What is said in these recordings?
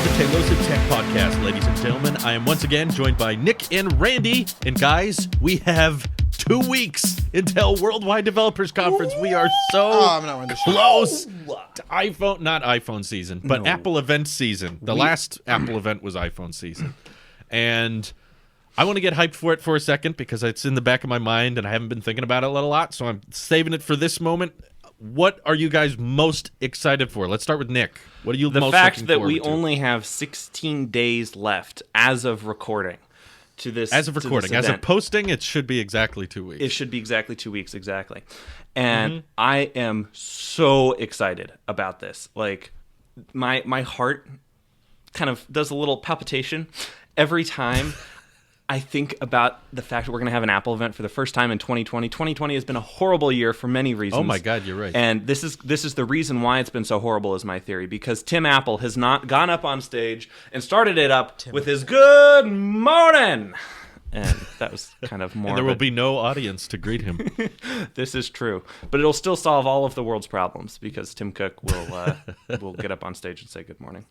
the Tailosive Tech Podcast, ladies and gentlemen. I am once again joined by Nick and Randy. And guys, we have 2 weeks until Worldwide Developers Conference. We are so close to iPhone, not iPhone season, but Apple event season. The last Apple event was iPhone season. And I want to get hyped for it for a second because it's in the back of my mind and I haven't been thinking about it a lot. So I'm saving it for this moment. What are you guys most excited for? Let's start with Nick. What are you most looking forward to? The fact that we only have 16 days left as of recording to this. As of recording. As of posting, it should be exactly 2 weeks. It should be exactly 2 weeks, exactly. And I am so excited about this. Like, my heart kind of does a little palpitation every time I think about the fact that we're going to have an Apple event for the first time in 2020. 2020 has been a horrible year for many reasons. Oh my God, you're right. And this is the reason why it's been so horrible, is my theory, because Tim Apple has not gone up on stage and started it up with his "Good morning," and that was kind of more. And there will be no audience to greet him. This is true, but it'll still solve all of the world's problems because Tim Cook will get up on stage and say good morning.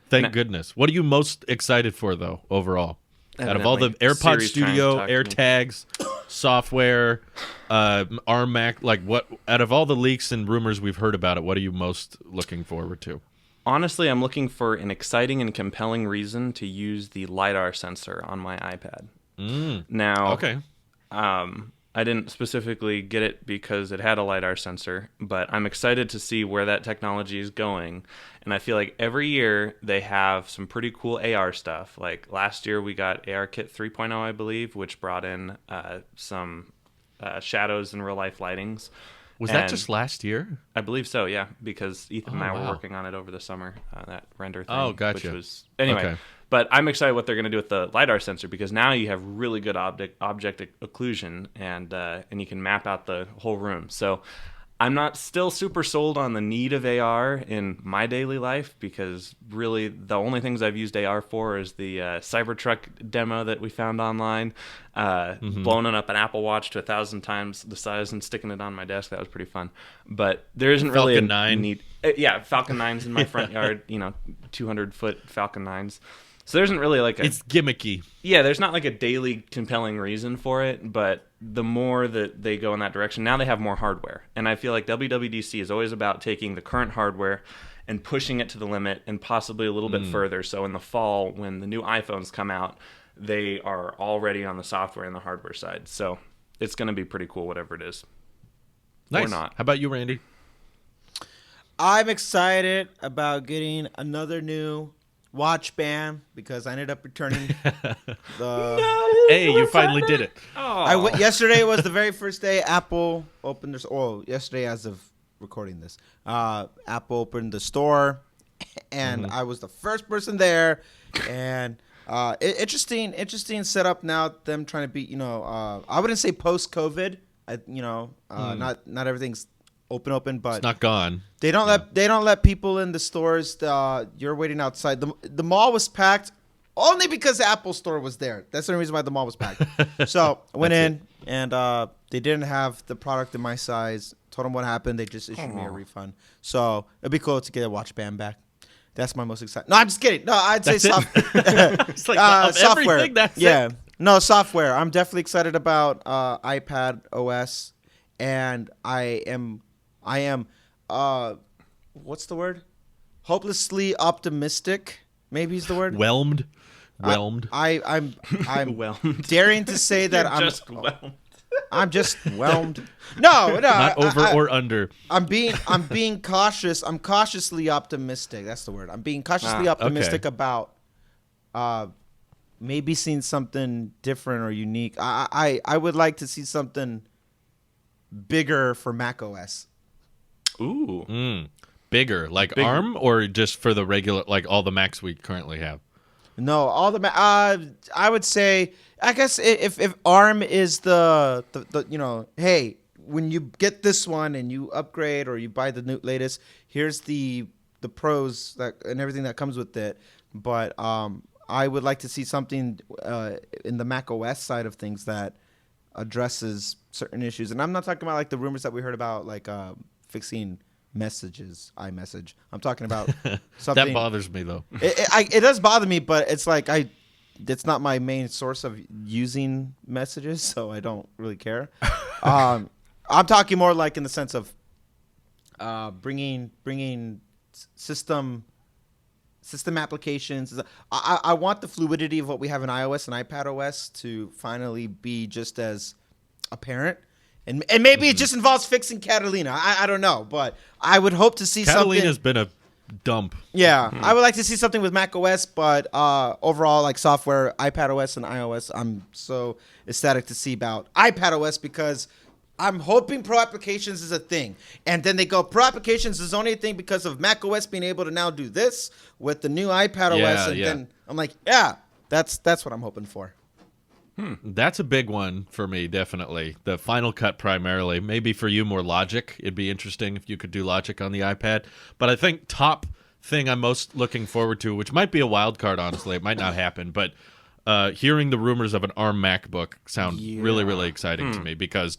Thank goodness. What are you most excited for, though, overall? Out of all the AirPods Studio, AirTags, software, ARM Mac, out of all the leaks and rumors we've heard about it, what are you most looking forward to? Honestly, I'm looking for an exciting and compelling reason to use the LiDAR sensor on my iPad. Now, okay. I didn't specifically get it because it had a LiDAR sensor, but I'm excited to see where that technology is going. And I feel like every year they have some pretty cool AR stuff. Like last year we got ARKit 3.0, I believe, which brought in some shadows and real-life lightings. Was that just last year? I believe so, yeah, because Ethan and I were working on it over the summer, that render thing. Oh, gotcha. Which was, anyway. Okay. But I'm excited what they're going to do with the LiDAR sensor, because now you have really good object occlusion, and you can map out the whole room. So I'm not still super sold on the need of AR in my daily life, because really the only things I've used AR for is the Cybertruck demo that we found online, blowing up an Apple Watch to 1,000 times the size and sticking it on my desk. That was pretty fun. But there isn't really Falcon 9. need. Yeah, Falcon 9s in my front yard, 200-foot Falcon 9s. So there isn't really it's gimmicky. Yeah, there's not like a daily compelling reason for it, but the more that they go in that direction, now they have more hardware. And I feel like WWDC is always about taking the current hardware and pushing it to the limit and possibly a little bit further. So in the fall, when the new iPhones come out, they are already on the software and the hardware side. So it's going to be pretty cool, whatever it is. Nice. Or not. How about you, Randy? I'm excited about getting another new watch band because I ended up returning the. Hey, you finally did it. Yesterday was the very first day Apple opened their. Oh, yesterday as of recording this, Apple opened the store, and I was the first person there, and interesting setup now. Them trying to beat, I wouldn't say post COVID. Not everything's open, but It's not gone. they don't let people in the stores. You're waiting outside. The mall was packed only because the Apple store was there. That's the only reason why the mall was packed. So I went in and they didn't have the product in my size. Told them what happened. They just issued me a refund. So it'd be cool to get a watch band back. That's my most exciting. No, I'm just kidding. No, I'd say It's like of software. everything, that's it. No, software. I'm definitely excited about iPad OS, and I am what's the word? Hopelessly optimistic. Maybe is the word. Whelmed. I'm Whelmed. daring to say that I'm just whelmed. I'm just whelmed. No. Not over or under. I'm being cautious. I'm cautiously optimistic. That's the word. I'm being cautiously optimistic about maybe seeing something different or unique. I would like to see something bigger for macOS. Ooh. Bigger, like ARM, or just for the regular, like all the Macs we currently have? No, all the I would say, I guess if ARM is the hey, when you get this one and you upgrade or you buy the new latest, here's the pros that and everything that comes with it. But I would like to see something in the Mac OS side of things that addresses certain issues. And I'm not talking about like the rumors that we heard about like fixing messages, iMessage. I'm talking about something That bothers me though. It does bother me, but it's like it's not my main source of using messages, so I don't really care. I'm talking more like in the sense of bringing system applications. I want the fluidity of what we have in iOS and iPadOS to finally be just as apparent. And maybe it just involves fixing Catalina. I don't know, but I would hope to see Catalina's something. been a dump. Yeah, I would like to see something with macOS, but overall, like software, iPadOS and iOS, I'm so ecstatic to see about iPadOS because I'm hoping Pro Applications is a thing. And then they go, Pro Applications is only a thing because of macOS being able to now do this with the new iPadOS. Then I'm like, yeah, that's what I'm hoping for. That's a big one for me, definitely. The Final Cut primarily. Maybe for you more Logic. It'd be interesting if you could do Logic on the iPad. But I think top thing I'm most looking forward to, which might be a wild card, honestly. It might not happen. But hearing the rumors of an ARM MacBook sound really, really exciting to me because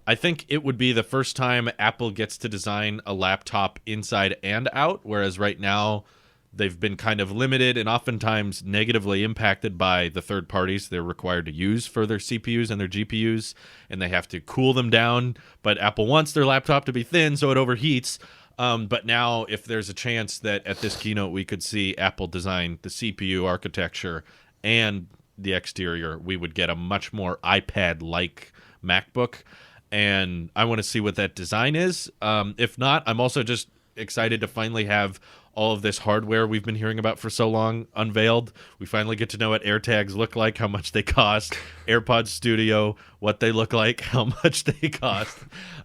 I think it would be the first time Apple gets to design a laptop inside and out, whereas right now they've been kind of limited and oftentimes negatively impacted by the third parties they're required to use for their CPUs and their GPUs, and they have to cool them down. But Apple wants their laptop to be thin so it overheats. But now if there's a chance that at this keynote we could see Apple design the CPU architecture and the exterior, we would get a much more iPad-like MacBook. And I want to see what that design is. If not, I'm also just excited to finally have all of this hardware we've been hearing about for so long unveiled. We finally get to know what AirTags look like, how much they cost, AirPods Studio, what they look like, how much they cost,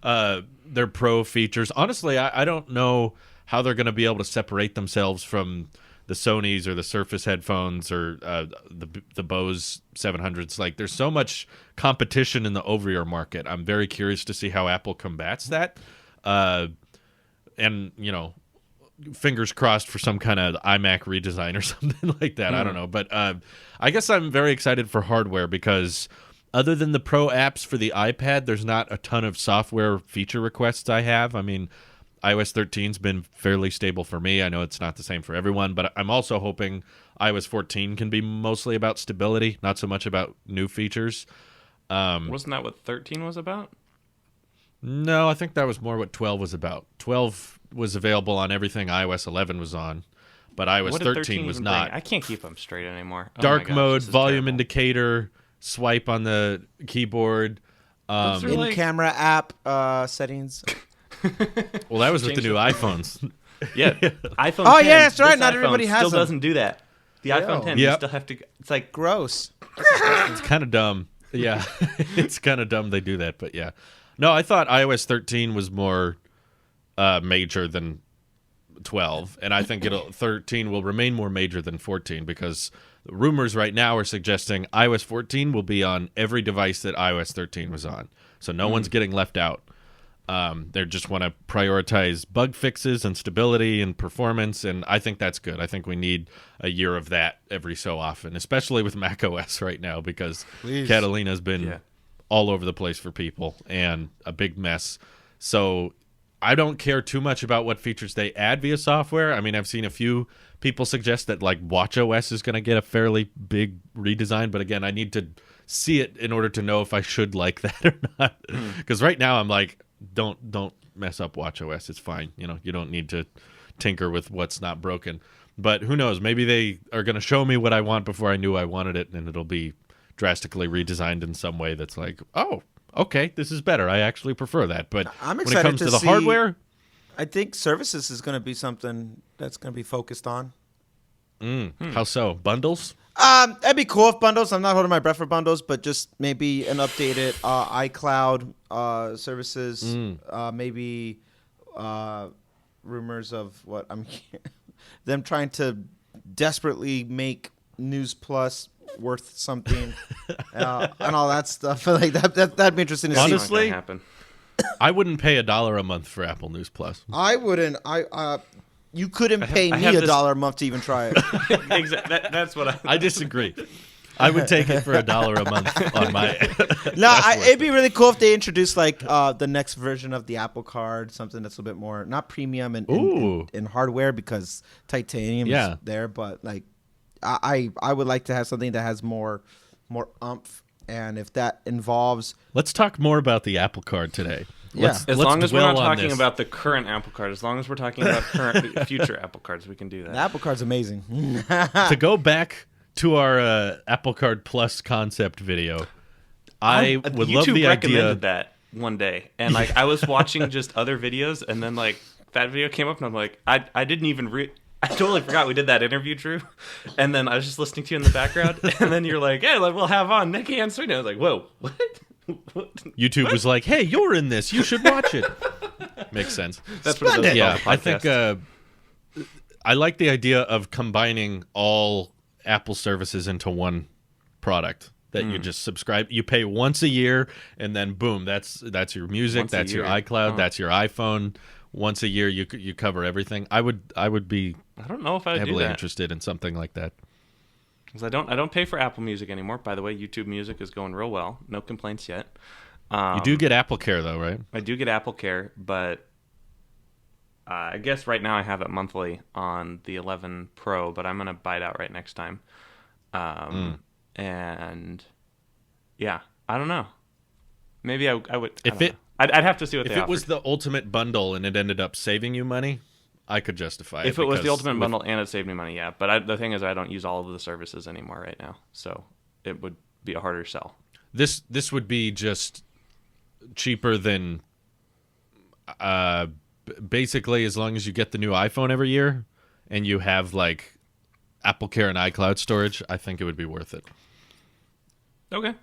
their Pro features. Honestly, I don't know how they're going to be able to separate themselves from the Sonys or the Surface headphones or the Bose 700s. Like, there's so much competition in the over-ear market. I'm very curious to see how Apple combats that. And, you know, fingers crossed for some kind of iMac redesign or something like that. I don't know. But I guess I'm very excited for hardware because other than the Pro apps for the iPad, there's not a ton of software feature requests I have. I mean, iOS 13's been fairly stable for me. I know it's not the same for everyone, but I'm also hoping iOS 14 can be mostly about stability, not so much about new features. Wasn't that what 13 was about? No, I think that was more what 12 was about. 12 was available on everything iOS 11 was on, but iOS 13 was not. I can't keep them straight anymore. Dark mode, volume indicator, swipe on the keyboard. In-camera app settings. Well, that was with the new iPhones. Yeah, iPhone 10. Oh, yeah, that's right. Not iPhone everybody has still them. doesn't do that. The iPhone 10, you still have to. It's like gross. It's kind of dumb. Yeah, it's kind of dumb they do that, but yeah. No, I thought iOS 13 was more major than 12, and I think 13 will remain more major than 14 because the rumors right now are suggesting iOS 14 will be on every device that iOS 13 was on, so no one's getting left out. They just want to prioritize bug fixes and stability and performance, and I think that's good. I think we need a year of that every so often, especially with macOS right now because Catalina's been all over the place for people and a big mess. So I don't care too much about what features they add via software. I mean, I've seen a few people suggest that like watchOS is going to get a fairly big redesign, but again, I need to see it in order to know if I should like that or not. Because right now I'm like, don't mess up watchOS. It's fine. You know, you don't need to tinker with what's not broken. But who knows? Maybe they are going to show me what I want before I knew I wanted it, and it'll be drastically redesigned in some way that's like, oh, okay, this is better. I actually prefer that. But I'm when it excited comes to to the see- hardware, I think services is going to be something that's going to be focused on. how so? Bundles? That'd be cool if bundles. I'm not holding my breath for bundles, but just maybe an updated iCloud services. Maybe rumors of what I'm them trying to desperately make News Plus worth something and all that stuff. Like that'd be interesting to Honestly, see. not gonna happen. I wouldn't pay $1 a month for Apple News Plus. I wouldn't. You couldn't pay me have $1 this- a month to even try it. Exactly. That's what I disagree. I would take it for $1 a month on my. No, it'd be really cool if they introduced like the next version of the Apple Card, something that's a little bit more not premium in hardware because titanium is there, but like I would like to have something that has more oomph, and if that involves. Let's talk more about the Apple Card today. As long as we're not talking about the current Apple Card, as long as we're talking about future Apple Cards, we can do that. The Apple Card's amazing. To go back to our Apple Card Plus concept video, I would love the idea. YouTube recommended that one day, and like I was watching just other videos, and then like that video came up, and I'm like, I didn't even I totally forgot we did that interview, Drew. And then I was just listening to you in the background, and then you're like, "Hey, we'll have on Nikki and Sweeney." I was like, "Whoa, what?" YouTube was like, "Hey, you're in this. You should watch it." Makes sense. That's what it is. Yeah, I think I like the idea of combining all Apple services into one product that you just subscribe. You pay once a year, and then boom, that's your music, that's your iCloud, that's your iPhone. Once a year, you cover everything. I would be. I don't know if I heavily interested in something like that. Because I don't pay for Apple Music anymore. By the way, YouTube Music is going real well. No complaints yet. You do get Apple Care though, right? I do get Apple Care, but I guess right now I have it monthly on the 11 Pro, but I'm gonna buy it outright next time. And yeah, I don't know. Maybe I would. I'd have to see what they offered. If it was the ultimate bundle and it ended up saving you money, I could justify it. If it was the ultimate bundle and it saved me money, yeah. But the thing is, I don't use all of the services anymore right now, so it would be a harder sell. This would be just cheaper than basically as long as you get the new iPhone every year and you have like Apple Care and iCloud storage, I think it would be worth it. Okay.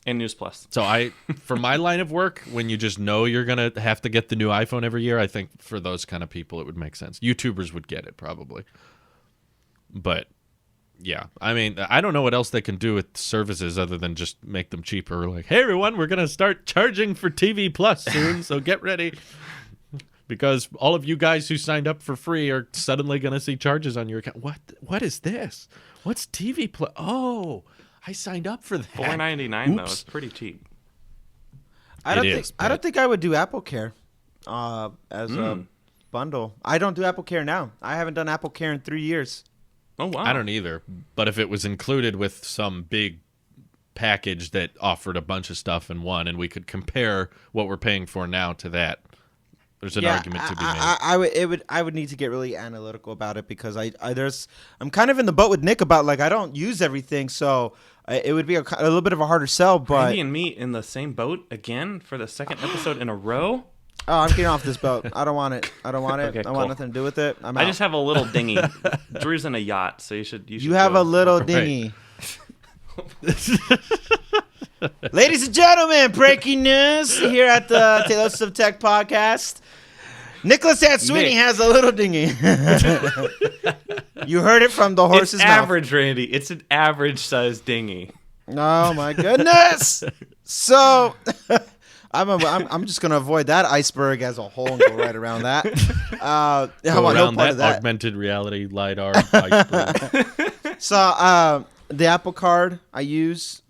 And News Plus. So for my line of work, when you just know you're going to have to get the new iPhone every year, I think for those kind of people, it would make sense. YouTubers would get it probably. But yeah, I mean, I don't know what else they can do with services other than just make them cheaper. Like, hey, everyone, we're going to start charging for TV Plus soon, so get ready. Because all of you guys who signed up for free are suddenly going to see charges on your account. What is this? What's TV Plus? Oh, I signed up for that. $4.99 though. It's pretty cheap. I don't think I would do Apple Care as a bundle. I don't do Apple Care now. I haven't done Apple Care in 3 years. Oh wow. I don't either. But if it was included with some big package that offered a bunch of stuff in one, and we could compare what we're paying for now to that, there's an argument to be made. I would need to get really analytical about it because I'm kind of in the boat with Nick about like I don't use everything, so it would be a little bit of a harder sell. But Randy and me in the same boat again for the second episode in a row. Oh, I'm getting off this boat. I don't want it. Okay, I want nothing to do with it. I'm I out. just have a little dinghy. Drew's in a yacht, so you should. You have a little dinghy. Ladies and gentlemen, breaking news here at the Taylors of Tech podcast. Nicholas Sweeney has a little dinghy. You heard it from the horse's mouth. It's average, Randy. It's an average-sized dinghy. Oh my goodness! So, I'm just gonna avoid that iceberg as a whole and go right around that. I want no part of that. Augmented reality LiDAR iceberg. So, the Apple Card I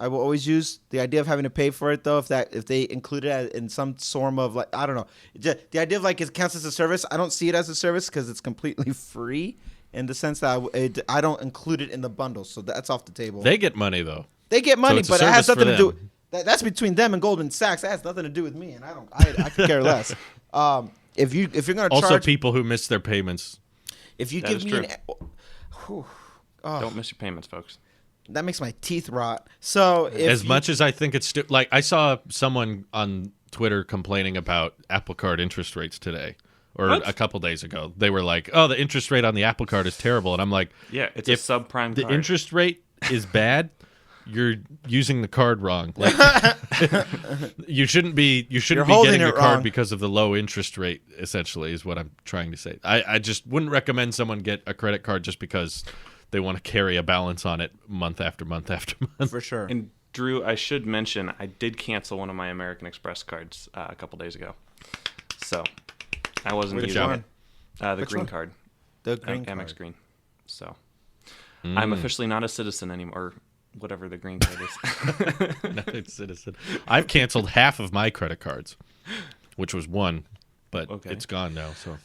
will always use. The idea of having to pay for it though, if they include it in some form of like, I don't know, the idea of like it counts as a service. I don't see it as a service because it's completely free in the sense that I don't include it in the bundle, so that's off the table. They get money though. They get money, so but it has nothing to do. That's between them and Goldman Sachs. That has nothing to do with me, and I could care less. If you're gonna also charge people who miss their payments. If you give me don't miss your payments, folks. That makes my teeth rot. So much as I think it's like I saw someone on Twitter complaining about Apple Card interest rates today or a couple days ago. They were like, "Oh, the interest rate on the Apple Card is terrible," and I'm like, "Yeah, it's a subprime. The interest rate is bad. You're using the card wrong. Like, you shouldn't be getting the card because of the low interest rate. Essentially, is what I'm trying to say. I just wouldn't recommend someone get a credit card just because they want to carry a balance on it month after month after month. For sure. And Drew, I should mention, I did cancel one of my American Express cards a couple days ago. So I wasn't using it. The green card. The green Amex card. Green. So I'm officially not a citizen anymore. whatever the green card is. United citizen. I've canceled half of my credit cards, which was one, but it's gone now. So.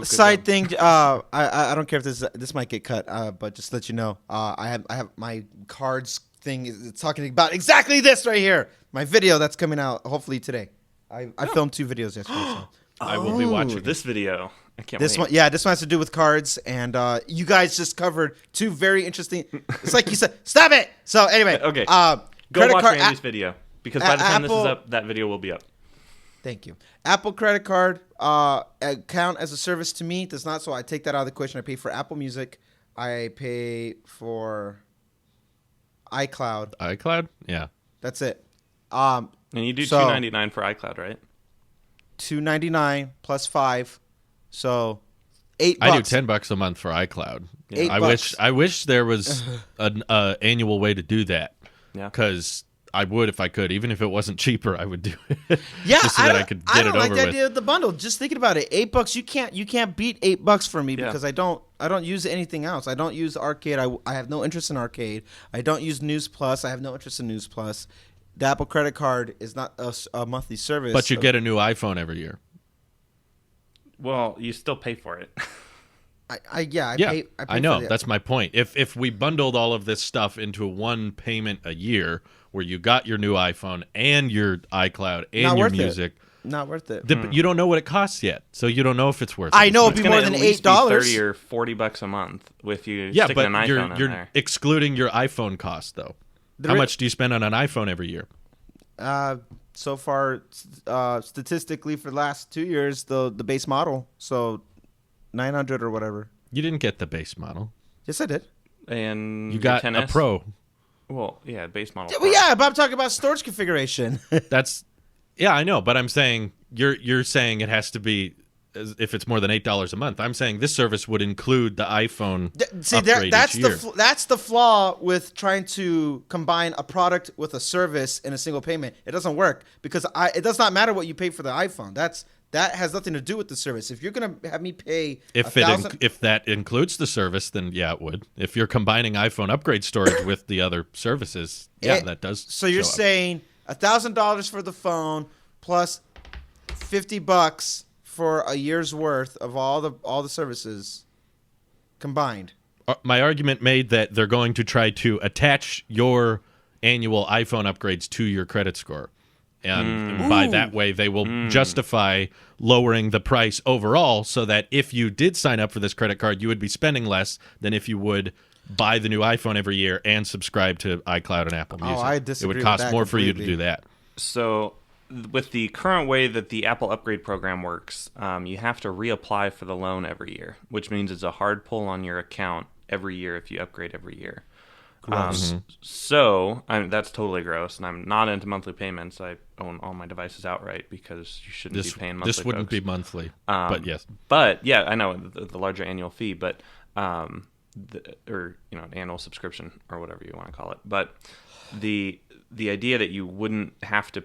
Side thing. I don't care if this might get cut. But just to let you know, I have my cards thing. It's talking about exactly this right here. My video that's coming out hopefully today. I filmed 2 videos yesterday. So. I will be watching this video. I can't this wait. one. Yeah, this one has to do with cards, and you guys just covered 2 very interesting. It's like you said, stop it. So anyway, okay. Go watch Randy's video because by the time this is up, that video will be up. Thank you. Apple credit card count as a service to me does not. So I take that out of the question. I pay for Apple Music. I pay for iCloud. iCloud? Yeah. That's it. And you do $2.99 for iCloud, right? $2.99 plus 5, so $8. I do $10 a month for iCloud. Yeah. I wish there was an annual way to do that. Yeah. Because I would if I could, even if it wasn't cheaper, I would do it. Yeah, just so that I could get it over with. I don't like the idea of the bundle. Just thinking about it, $8. You can't beat $8 for me because I don't use anything else. I don't use Arcade. I have no interest in Arcade. I don't use News Plus. I have no interest in News Plus. The Apple credit card is not a monthly service. But you get a new iPhone every year. Well, you still pay for it. I pay I know. for That's my point. If we bundled all of this stuff into one payment a year where you got your new iPhone and your iCloud and your music. Not worth it. You don't know what it costs yet, so you don't know if it's worth it. I know it'd be more than $8. $30 or $40 a month if you stick an iPhone you're in there. Excluding your iPhone cost, though. How much do you spend on an iPhone every year? So far, statistically, for the last 2 years, the base model, so $900 or whatever. You didn't get the base model. Yes, I did. And you got a Pro. Well, yeah, base model. Well, yeah, but I'm talking about storage configuration. Yeah, I know, but I'm saying you're saying it has to be if it's more than $8 a month. I'm saying this service would include the iPhone upgrade that's each year. That's the flaw with trying to combine a product with a service in a single payment. It doesn't work because it does not matter what you pay for the iPhone. That has nothing to do with the service. If you're gonna have me pay if that includes the service, then yeah, it would. If you're combining iPhone upgrade storage with the other services, that does. So you're saying $1,000 for the phone plus $50 for a year's worth of all the services combined. My argument made that they're going to try to attach your annual iPhone upgrades to your credit score. And by that way, they will justify lowering the price overall so that if you did sign up for this credit card, you would be spending less than if you would buy the new iPhone every year and subscribe to iCloud and Apple Music. I disagree. It would cost more for you to do that. So with the current way that the Apple Upgrade program works, you have to reapply for the loan every year, which means it's a hard pull on your account every year if you upgrade every year. Gross. So that's totally gross, and I'm not into monthly payments. I own all my devices outright because you shouldn't be paying monthly. This wouldn't be monthly, but yes. But yeah, I know the larger annual fee, but an annual subscription or whatever you want to call it. But the idea that you wouldn't have to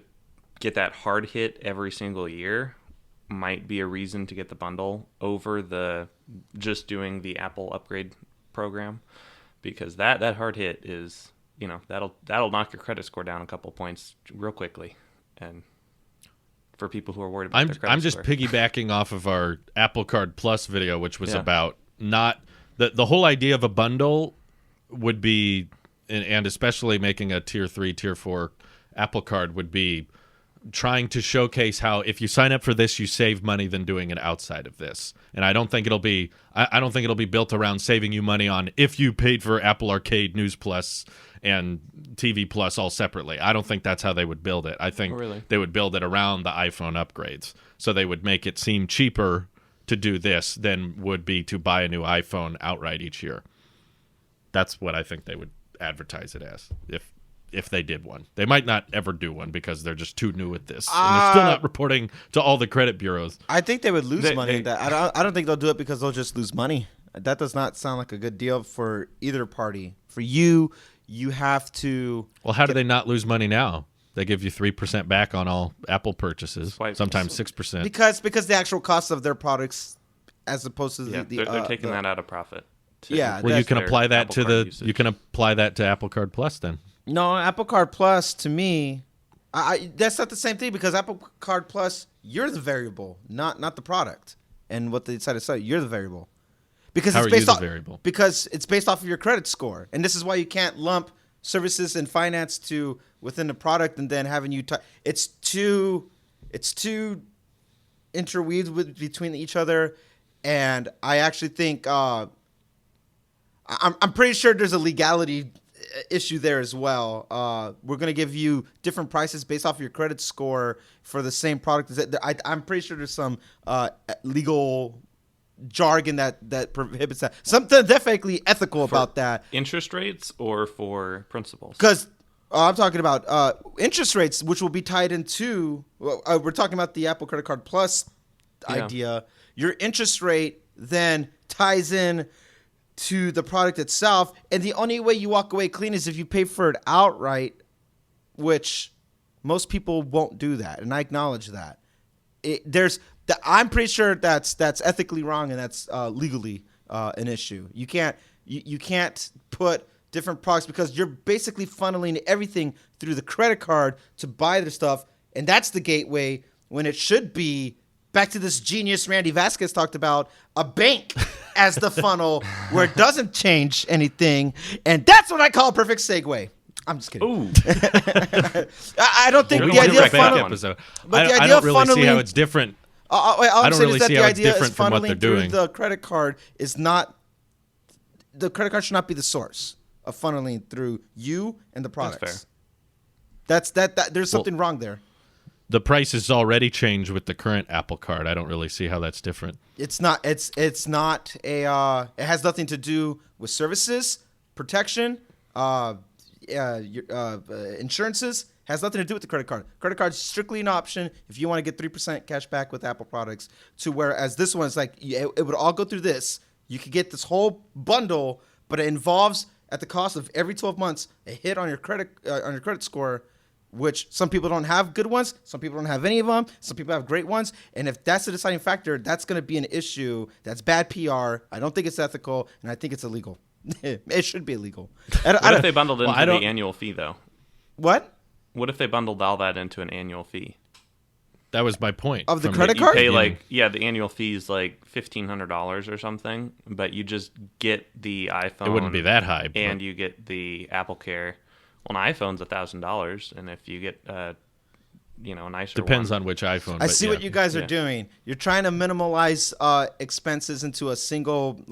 get that hard hit every single year might be a reason to get the bundle over the just doing the Apple Upgrade program. Because that hard hit is, that'll knock your credit score down a couple points real quickly, and for people who are worried about their credit I'm just score. piggybacking off of our Apple Card Plus video, which was about not the whole idea of a bundle would be, and especially making a tier 3, tier 4 Apple Card would be trying to showcase how if you sign up for this, you save money than doing it outside of this. And I don't think it'll be built around saving you money on if you paid for Apple Arcade, News Plus, and TV Plus all separately. I don't think that's how they would build it. I think they would build it around the iPhone upgrades. So they would make it seem cheaper to do this than would be to buy a new iPhone outright each year. That's what I think they would advertise it as if they did one. They might not ever do one because they're just too new at this. And they're still not reporting to all the credit bureaus. I think they would lose money. I don't think they'll do it because they'll just lose money. That does not sound like a good deal for either party. For you have to... Well, how do they not lose money now? They give you 3% back on all Apple purchases, sometimes 6%. Because the actual cost of their products as opposed to they're taking that out of profit. Yeah, Well, you can their apply that Apple to Card the usage. you can apply that to Apple Card Plus then. No, Apple Card Plus to me, that's not the same thing because Apple Card Plus, you're the variable, not the product, and what they decide to sell. You're the variable because How it's are you based the off variable? because it's based off of your credit score, and this is why you can't lump services and finance to within the product and then having you. It's too interweaved between each other, and I actually think I'm pretty sure there's a legality issue there as well. We're going to give you different prices based off of your credit score for the same product. I'm pretty sure there's some legal jargon that prohibits that. Something definitely ethical about that. Interest rates or for principals? Because I'm talking about interest rates, which will be tied into. We're talking about the Apple Credit Card Plus idea. Your interest rate then ties in to the product itself, and the only way you walk away clean is if you pay for it outright, which most people won't do that, and I acknowledge that. I'm pretty sure that's ethically wrong and that's legally an issue. You can't put different products because you're basically funneling everything through the credit card to buy the stuff, and that's the gateway when it should be back to this genius Randy Vasquez talked about, a bank as the funnel where it doesn't change anything, and that's what I call a perfect segue. I'm just kidding. Ooh. I don't think We're the going idea to of back funnel. episode. But the I idea don't of really see how funneling- it's different. I don't really see how it's different from what they're funneling through doing. The credit card is not. The credit card should not be the source of funneling through you and the products. That's fair. There's something wrong there. The price is already changed with the current Apple Card. I don't really see how that's different. It's not. It's not a. It has nothing to do with services, protection, insurances. Has nothing to do with the credit card. Credit card is strictly an option if you want to get 3% cash back with Apple products. To whereas this one is like it would all go through this. You could get this whole bundle, but it involves at the cost of every 12 months a hit on your credit score. Which some people don't have good ones, some people don't have any of them, some people have great ones, and if that's the deciding factor, that's going to be an issue. That's bad PR. I don't think it's ethical, and I think it's illegal. It should be illegal. What if they bundled it into the annual fee, though? What? What if they bundled all that into an annual fee? That was my point. Of the from credit You card? pay the annual fee is like $1,500 or something, but you just get the iPhone. It wouldn't be that high. But And you get the Apple Care. Well, an iPhone's $1,000, and if you get a nicer depends one, on which iPhone. I but see yeah. what you guys are doing. You're trying to minimalize expenses into a single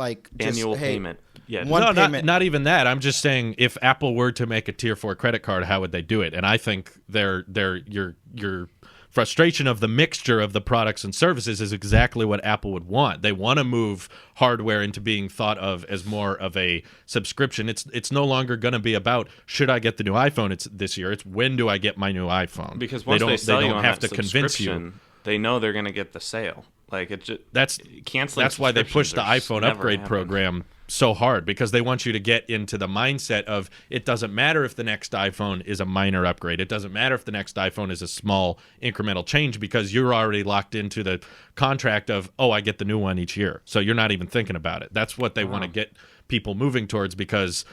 annual payment. Yeah, one No, payment. not even that. I'm just saying if Apple were to make a Tier 4 credit card, how would they do it? And I think your frustration of the mixture of the products and services is exactly what Apple would want. They want to move hardware into being thought of as more of a subscription. It's no longer going to be about should I get the new iPhone this year. It's when do I get my new iPhone? because once they sell you on have that to convince you. subscription, they know they're going to get the sale. Like it just That's canceling. That's why they push the subscriptions iPhone are never upgrade gonna happen. program so hard, because they want you to get into the mindset of it doesn't matter if the next iPhone is a minor upgrade. It doesn't matter if the next iPhone is a small incremental change, because you're already locked into the contract of, oh, I get the new one each year. So you're not even thinking about it. That's what they want to get people moving towards, because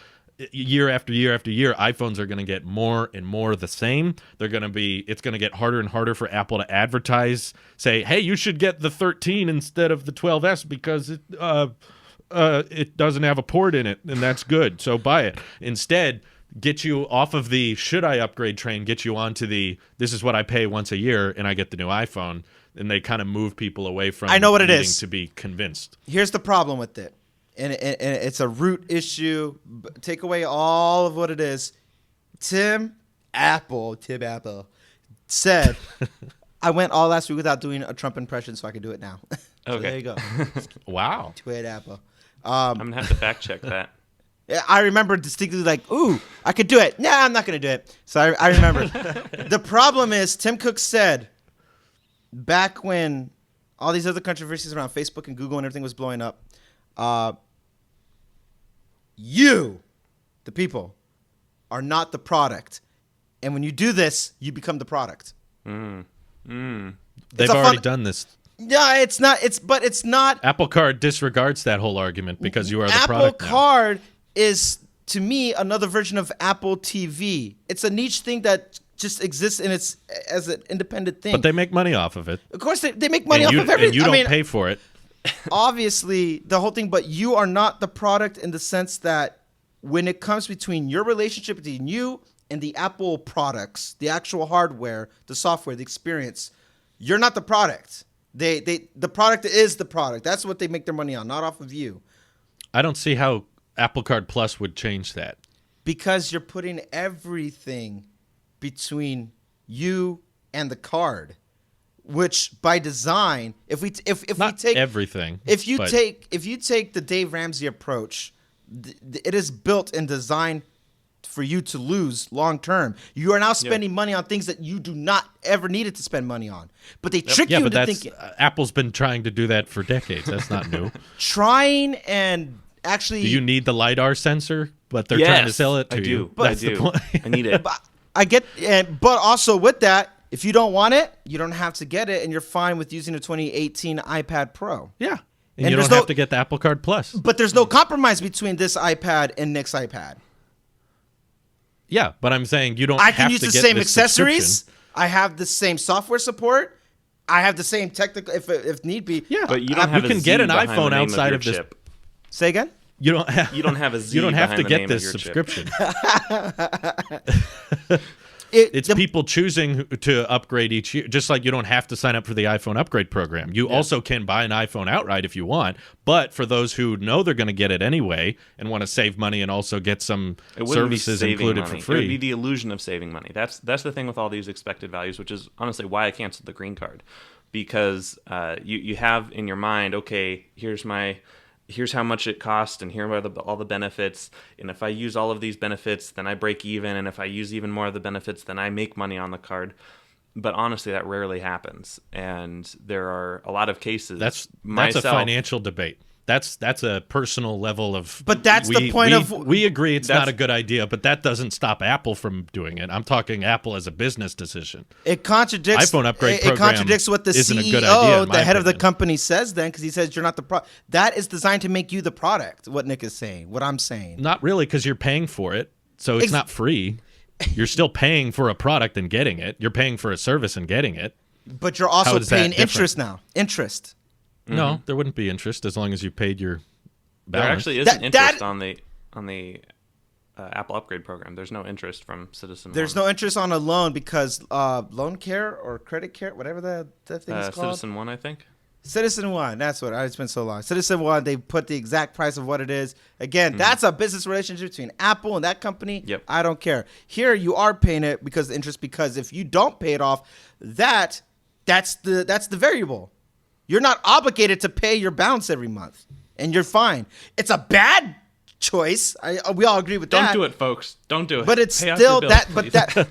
year after year after year, iPhones are going to get more and more the same. It's going to get harder and harder for Apple to advertise, say, hey, you should get the 13 instead of the 12S because it doesn't have a port in it, and that's good, so buy it. Instead, get you off of the should I upgrade train, get you onto the this is what I pay once a year and I get the new iPhone, and they kind of move people away from I know what it needing is. to be convinced. Here's the problem with it, and it's a root issue. Take away all of what it is. Tim Apple said, I went all last week without doing a Trump impression, so I can do it now. So Okay. there you go. Wow. Tweet Apple. I'm gonna have to fact check that. I remember distinctly like, ooh, I could do it. Nah, I'm not going to do it. So I remember. The problem is Tim Cook said back when all these other controversies around Facebook and Google and everything was blowing up, you, the people, are not the product. And when you do this, you become the product. They've It's a already fun- done this. No, it's not. It's not. Apple Card disregards that whole argument because you are the Apple product now. Card is, to me, another version of Apple TV. It's a niche thing that just exists as an independent thing. But they make money off of it. Of course, they make money off of everything. And you don't pay for it. Obviously, the whole thing, but you are not the product in the sense that when it comes between your relationship between you and the Apple products, the actual hardware, the software, the experience, you're not the product. The product is the product. That's what they make their money on, not off of you. I don't see how Apple Card Plus would change that. Because you're putting everything between you and the card, which by design, if we take everything, if you take the Dave Ramsey approach, it is built and designed for you to lose long term. You are now spending money on things that you do not ever needed to spend money on, but they trick you into thinking. Apple's been trying to do that for decades. That's not new. Trying and actually, do you need the LiDAR sensor? But they're trying to sell it to you. That's the point. I need it. I get, but also with that, if you don't want it, you don't have to get it, and you're fine with using a 2018 iPad Pro. Yeah, and you don't have to get the Apple Card Plus. But there's no compromise between this iPad and Nick's iPad. Yeah, but I'm saying you don't. I can use the same accessories. I have the same software support. I have the same technical, if need be. Yeah, but you don't have. You can get an iPhone outside of this. Say again. You don't have a Z. You don't have to get this subscription. It's people choosing to upgrade each year, just like you don't have to sign up for the iPhone upgrade program. You also can buy an iPhone outright if you want, but for those who know they're going to get it anyway and want to save money and also get some services included for free. It would be the illusion of saving money. That's the thing with all these expected values, which is honestly why I canceled the green card, because you have in your mind, okay, here's how much it costs, and here are all the benefits. And if I use all of these benefits, then I break even. And if I use even more of the benefits, then I make money on the card. But honestly, that rarely happens. And there are a lot of cases. That's a financial debate. That's a personal level of. But that's the point of. We agree it's not a good idea, but that doesn't stop Apple from doing it. I'm talking Apple as a business decision. It contradicts iPhone upgrade program. It contradicts what the CEO, the head of the company, says. Then, because he says you're not the product. That is designed to make you the product. What Nick is saying. What I'm saying. Not really, because you're paying for it, so it's not free. You're still paying for a product and getting it. You're paying for a service and getting it. But you're also paying interest now. Interest. Mm-hmm. No, there wouldn't be interest as long as you paid your balance. There actually is an interest on the Apple upgrade program. There's no interest from Citizen There's One. no interest on a loan because Loan Care or Credit Care, whatever that thing is called. Citizen One, I think. Citizen One, that's what it's been so long. Citizen One, they put the exact price of what it is. Again, that's a business relationship between Apple and that company. Yep. I don't care. Here you are paying it because of interest, because if you don't pay it off, that's the variable. You're not obligated to pay your balance every month, and you're fine. It's a bad choice. We all agree with that. Don't do it, folks. Don't do it. But it's still that. But that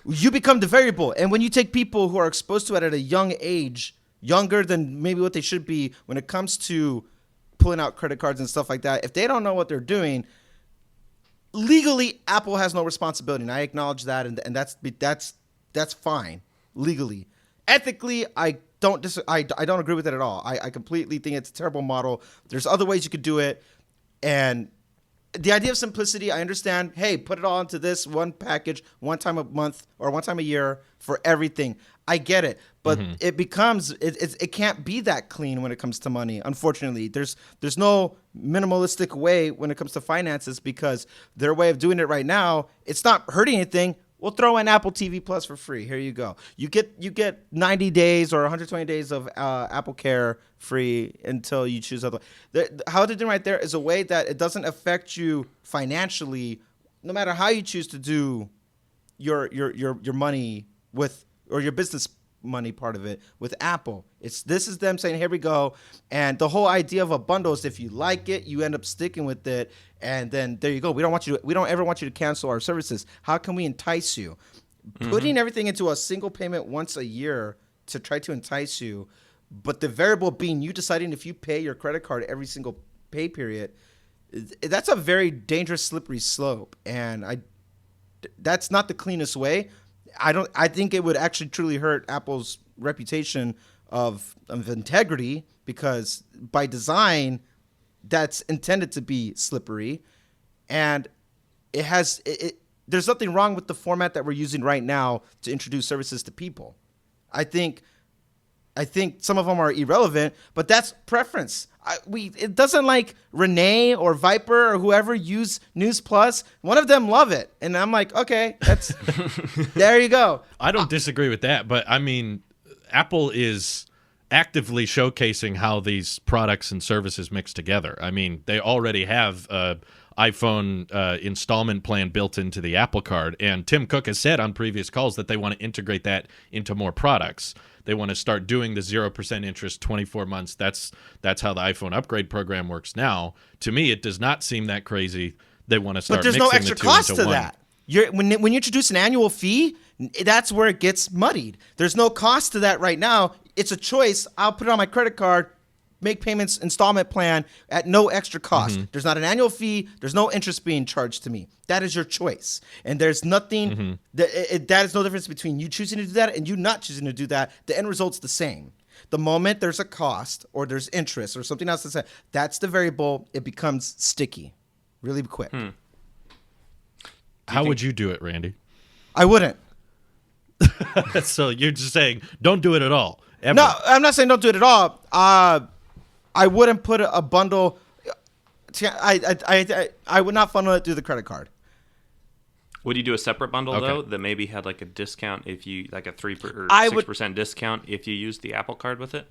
you become the variable, and when you take people who are exposed to it at a young age, younger than maybe what they should be when it comes to pulling out credit cards and stuff like that, if they don't know what they're doing, legally, Apple has no responsibility, and I acknowledge that, and that's fine legally. Ethically, I don't agree with it at all. I completely think it's a terrible model. There's other ways you could do it, and the idea of simplicity, I understand. Hey, put it all into this one package, one time a month or one time a year for everything. I get it, but it becomes it can't be that clean when it comes to money. Unfortunately, there's no minimalistic way when it comes to finances, because their way of doing it right now, it's not hurting anything. We'll throw in Apple TV Plus for free. Here you go. You get 90 days or 120 days of Apple Care free until you choose other. How they're doing right there is a way that it doesn't affect you financially, no matter how you choose to do your money with, or your business money part of it with Apple. This is them saying, here we go. And the whole idea of a bundle is if you like it, you end up sticking with it. And then there you go. We don't ever want you to cancel our services. How can we entice you? Putting everything into a single payment once a year to try to entice you, but the variable being you deciding if you pay your credit card every single pay period, that's a very dangerous, slippery slope. And that's not the cleanest way. I think it would actually truly hurt Apple's reputation of integrity, because by design, that's intended to be slippery, and it has there's nothing wrong with the format that we're using right now to introduce services to people. I think some of them are irrelevant, but that's preference. It doesn't like Renee or Viper or whoever use News Plus. One of them love it, and I'm like, okay, that's there you go. I don't disagree with that, but I mean, Apple is actively showcasing how these products and services mix together. I mean, they already have iPhone installment plan built into the Apple Card, and Tim Cook has said on previous calls that they want to integrate that into more products. They want to start doing the 0% interest 24 months. That's how the iPhone upgrade program works now. To me, it does not seem that crazy. They want to start mixing the two into one. But there's no extra cost to that. When you introduce an annual fee, that's where it gets muddied. There's no cost to that right now. It's a choice. I'll put it on my credit card, make payments installment plan at no extra cost. Mm-hmm. There's not an annual fee. There's no interest being charged to me. That is your choice. And there's nothing that is no difference between you choosing to do that and you not choosing to do that. The end result's the same. The moment there's a cost or there's interest or something else that's the variable, it becomes sticky really quick. How would you do it, Randy? I wouldn't. So you're just saying don't do it at all. Ever. No, I'm not saying don't do it at all. I wouldn't put a bundle. I would not funnel it through the credit card. Would you do a separate bundle though that maybe had like a discount if you like a 3 or 6% discount if you used the Apple Card with it?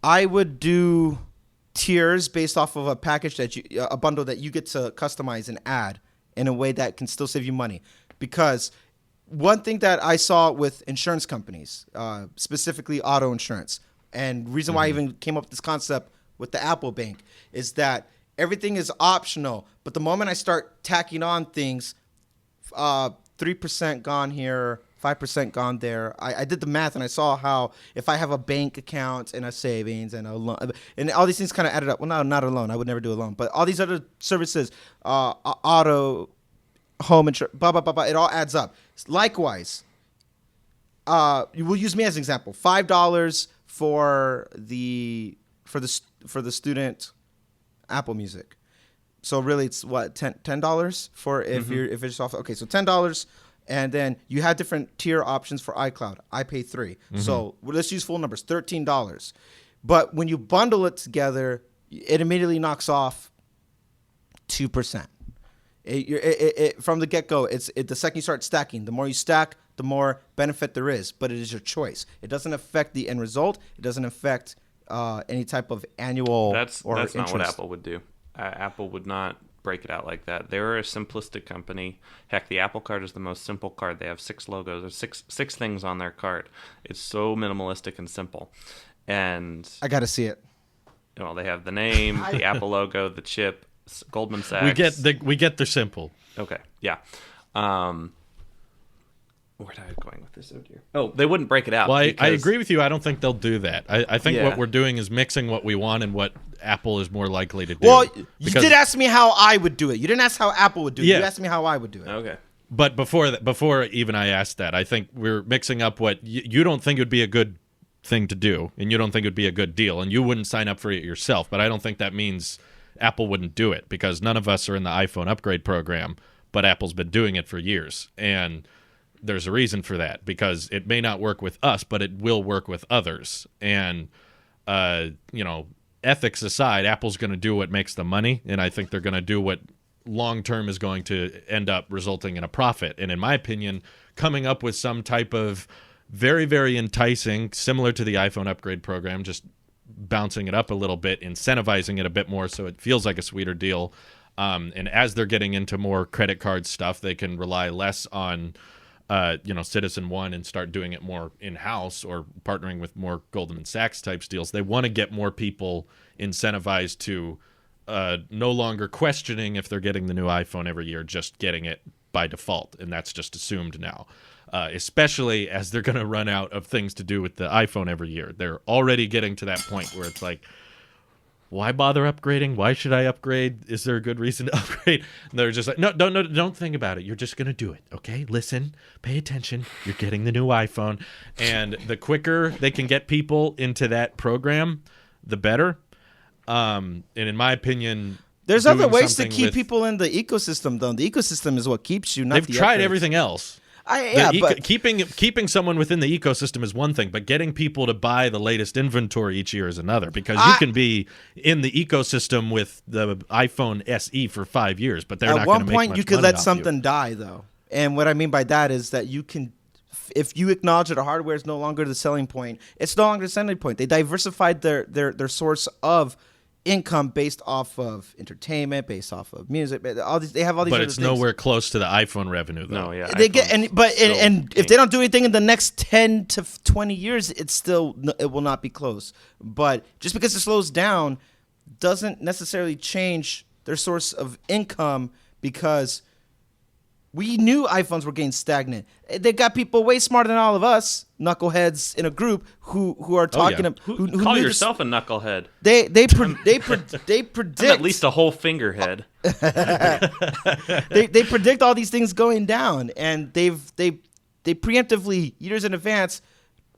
I would do tiers based off of a package a bundle that you get to customize and add in a way that can still save you money. Because one thing that I saw with insurance companies, specifically auto insurance, and reason why I even came up with this concept with the Apple Bank is that everything is optional. But the moment I start tacking on things, 3% gone here, 5% gone there. I did the math and I saw how if I have a bank account and a savings and a loan, and all these things kind of added up. Well, no, not a loan. I would never do a loan. But all these other services, auto, home insurance, blah, blah, blah, blah, it all adds up. Likewise, you will use me as an example. $5 for the student Apple Music. So really, it's what $10 for if it's off. Okay, so $10, and then you have different tier options for iCloud. I pay $3, so let's use full numbers, $13. But when you bundle it together, it immediately knocks off 2%. From the get-go, the second you start stacking, the more you stack, the more benefit there is. But it is your choice. It doesn't affect the end result. It doesn't affect any type of annual. That's not what Apple would do. Apple would not break it out like that. They're a simplistic company. Heck, the Apple Card is the most simple card. They have 6 logos. There's six things on their card. It's so minimalistic and simple. And I got to see it. Well, they have the name, the Apple logo, the chip, Goldman Sachs. We get the simple. Okay, yeah. Where am I going with this? Oh dear. Oh, they wouldn't break it out. Well, I agree with you. I don't think they'll do that. I think what we're doing is mixing what we want and what Apple is more likely to do. Well, you did ask me how I would do it. You didn't ask how Apple would do it. You asked me how I would do it. Okay. But before even I asked that, I think we're mixing up what you don't think would be a good thing to do, and you don't think it would be a good deal, and you wouldn't sign up for it yourself. But I don't think that means Apple wouldn't do it, because none of us are in the iPhone upgrade program, but Apple's been doing it for years. And there's a reason for that, because it may not work with us, but it will work with others. And, ethics aside, Apple's going to do what makes the money, and I think they're going to do what long-term is going to end up resulting in a profit. And in my opinion, coming up with some type of very, very enticing, similar to the iPhone upgrade program, just bouncing it up a little bit, incentivizing it a bit more so it feels like a sweeter deal. And as they're getting into more credit card stuff, they can rely less on Citizen One and start doing it more in-house or partnering with more Goldman Sachs types deals. They want to get more people incentivized to no longer questioning if they're getting the new iPhone every year, just getting it by default. And that's just assumed now, especially as they're going to run out of things to do with the iPhone every year. They're already getting to that point where it's like, why bother upgrading? Why should I upgrade? Is there a good reason to upgrade? And they're just like, no, don't think about it. You're just going to do it, okay? Listen, pay attention. You're getting the new iPhone. And the quicker they can get people into that program, the better. And in my opinion, there's other ways to keep people in the ecosystem, though. The ecosystem is what keeps you, not they've the tried upgrades. everything else. But keeping someone within the ecosystem is one thing, but getting people to buy the latest inventory each year is another. Because you can be in the ecosystem with the iPhone SE for 5 years, but they're not going to make much money. At one point, you could let something die, though. And what I mean by that is that you can, if you acknowledge that the hardware is no longer the selling point, it's no longer the selling point. They diversified their source of income based off of entertainment, based off of music. All these, they have all these. But other it's things. nowhere close to the iPhone revenue, though. No, yeah. They get and if they don't do anything in the next 10 to 20 years, it will not be close. But just because it slows down doesn't necessarily change their source of income, because we knew iPhones were getting stagnant. They got people way smarter than all of us, knuckleheads in a group who are talking. Who call yourself a knucklehead? They predict I'm at least a whole fingerhead. they predict all these things going down, and they preemptively, years in advance,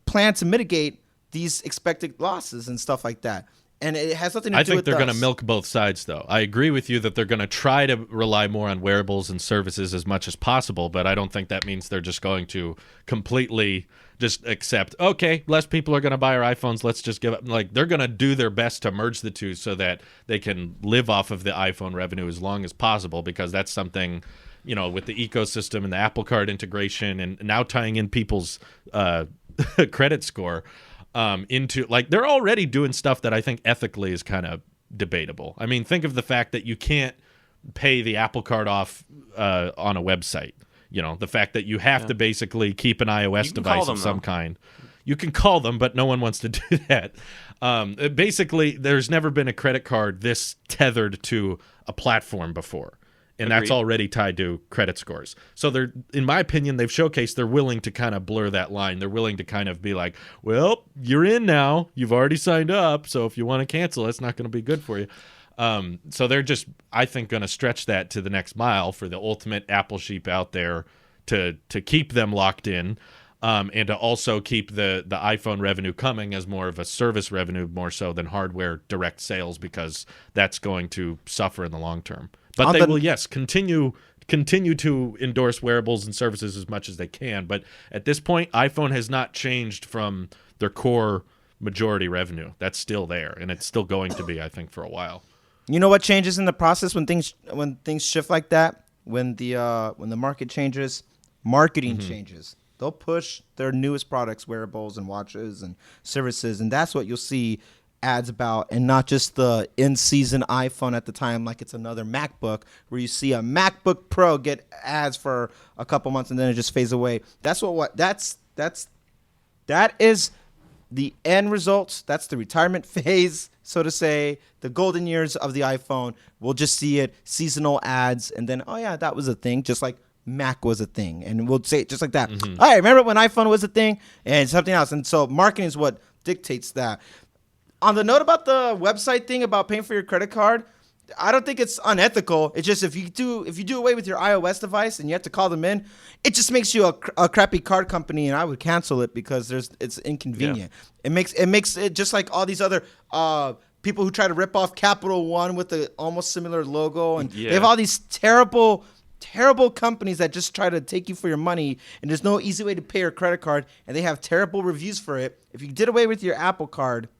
plan to mitigate these expected losses and stuff like that. And it has nothing to do with I think they're going to milk both sides, though. I agree with you that they're going to try to rely more on wearables and services as much as possible, but I don't think that means they're just going to completely just accept, okay, less people are going to buy our iPhones, let's just give up. Like, they're going to do their best to merge the two so that they can live off of the iPhone revenue as long as possible, because that's something, you know, with the ecosystem and the Apple Card integration and now tying in people's credit score, into, like, they're already doing stuff that I think ethically is kind of debatable. I mean, think of the fact that you can't pay the Apple Card off on a website. You know, the fact that you have to basically keep an iOS device of some kind. You can call them, but no one wants to do that. Basically, there's never been a credit card this tethered to a platform before. And Agreed. That's already tied to credit scores. So they're, in my opinion, they've showcased they're willing to kind of blur that line. They're willing to kind of be like, well, you're in now. You've already signed up. So if you want to cancel, it's not going to be good for you. So they're just, I think, going to stretch that to the next mile for the ultimate Apple sheep out there to keep them locked in, and to also keep the iPhone revenue coming as more of a service revenue more so than hardware direct sales, because that's going to suffer in the long term. But they will, yes, continue to endorse wearables and services as much as they can. But at this point, iPhone has not changed from their core majority revenue. That's still there, and it's still going to be, I think, for a while. You know what changes in the process when things shift like that? When the market changes, marketing changes. They'll push their newest products, wearables and watches and services, and that's what you'll see ads about, and not just the in-season iPhone at the time like it's another MacBook, where you see a MacBook Pro get ads for a couple months and then it just fades away. That is the end results. That's the retirement phase, so to say, the golden years of the iPhone. We'll just see it, seasonal ads, and then, oh yeah, that was a thing, just like Mac was a thing, and we'll say it just like that. All right, remember when iPhone was a thing and something else? And so marketing is what dictates that. On the note about the website thing about paying for your credit card, I don't think it's unethical. It's just if you do away with your iOS device and you have to call them in, it just makes you a crappy card company, and I would cancel it because it's inconvenient. Yeah. It makes it just like all these other people who try to rip off Capital One with the almost similar logo, and they have all these terrible companies that just try to take you for your money, and there's no easy way to pay your credit card, and they have terrible reviews for it. If you did away with your Apple Card,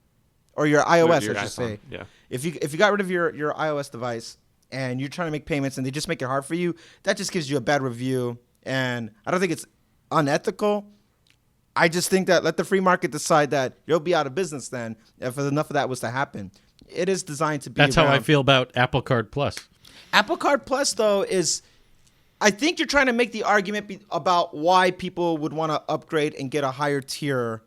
or your iOS, I should say. Yeah. If you got rid of your iOS device and you're trying to make payments and they just make it hard for you, that just gives you a bad review. And I don't think it's unethical. I just think that let the free market decide that you'll be out of business then if enough of that was to happen. It is designed to be. That's how I feel about Apple Card Plus. Apple Card Plus, though, is, I think you're trying to make the argument about why people would want to upgrade and get a higher tier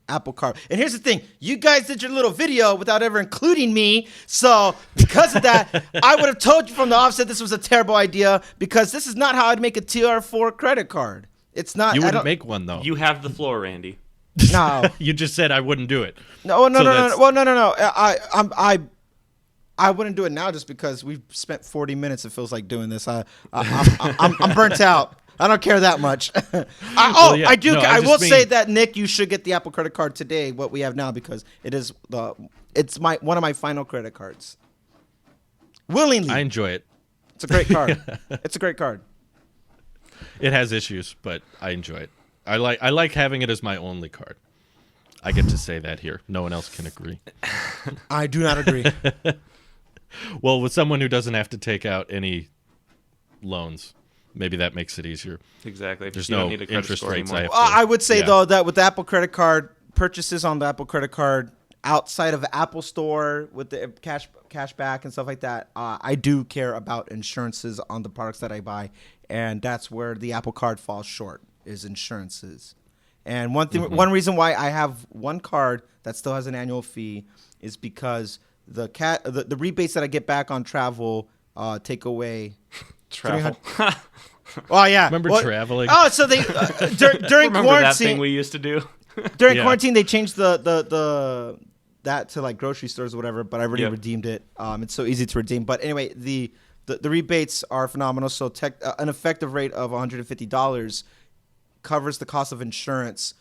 Apple Card. And here's the thing. You guys did your little video without ever including me. So because of that, I would have told you from the offset this was a terrible idea, because this is not how I'd make a TR4 credit card. It's not. You wouldn't make one, though. You have the floor, Randy. No. You just said I wouldn't do it. No. Well, no. I wouldn't do it now just because we've spent 40 minutes. It feels like doing this. I'm burnt out. I don't care that much. I do. No, I will say that, Nick, you should get the Apple credit card today. What we have now, because it's one of my final credit cards. Willingly, I enjoy it. It's a great card. It's a great card. It has issues, but I enjoy it. I like having it as my only card. I get to say that here. No one else can agree. I do not agree. Well, with someone who doesn't have to take out any loans, maybe that makes it easier. Exactly. There's no interest rates. I would say, though, that with the Apple credit card, purchases on the Apple credit card outside of the Apple Store with the cash back and stuff like that, I do care about insurances on the products that I buy. And that's where the Apple card falls short, is insurances. And one reason why I have one card that still has an annual fee is because the rebates that I get back on travel take away travel. Oh yeah, remember traveling? Oh, so they during remember quarantine that thing we used to do. During quarantine, they changed the that to like grocery stores or whatever. But I already redeemed it. It's so easy to redeem. But anyway, the rebates are phenomenal. So an effective rate of $150 covers the cost of insurance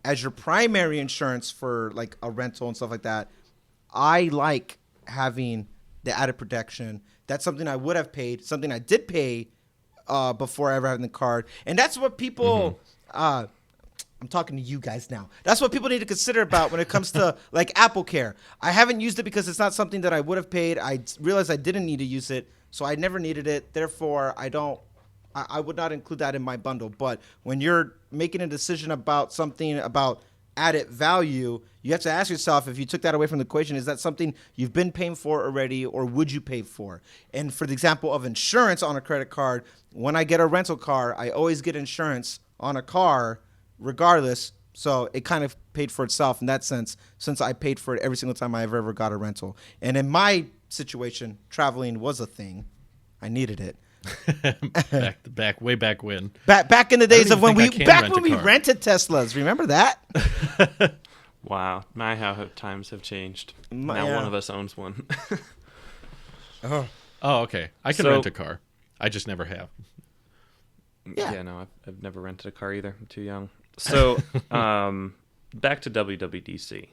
as your primary insurance for like a rental and stuff like that. I like having the added protection. That's something I would have paid, something I did pay before I ever had the card. And that's what people, I'm talking to you guys now. That's what people need to consider about when it comes to like Apple Care. I haven't used it because it's not something that I would have paid. I realized I didn't need to use it, so I never needed it. Therefore, I would not include that in my bundle. But when you're making a decision about something about added value, you have to ask yourself, if you took that away from the equation, is that something you've been paying for already, or would you pay for? And for the example of insurance on a credit card, when I get a rental car, I always get insurance on a car regardless. So it kind of paid for itself in that sense, since I paid for it every single time I ever got a rental. And in my situation, traveling was a thing. I needed it. way back when. Back in the days of when we rented Teslas. Remember that? Wow, how times have changed. Now one of us owns one. Oh, okay. I can rent a car. I just never have. Yeah, no, I've never rented a car either. I'm too young. So, back to WWDC.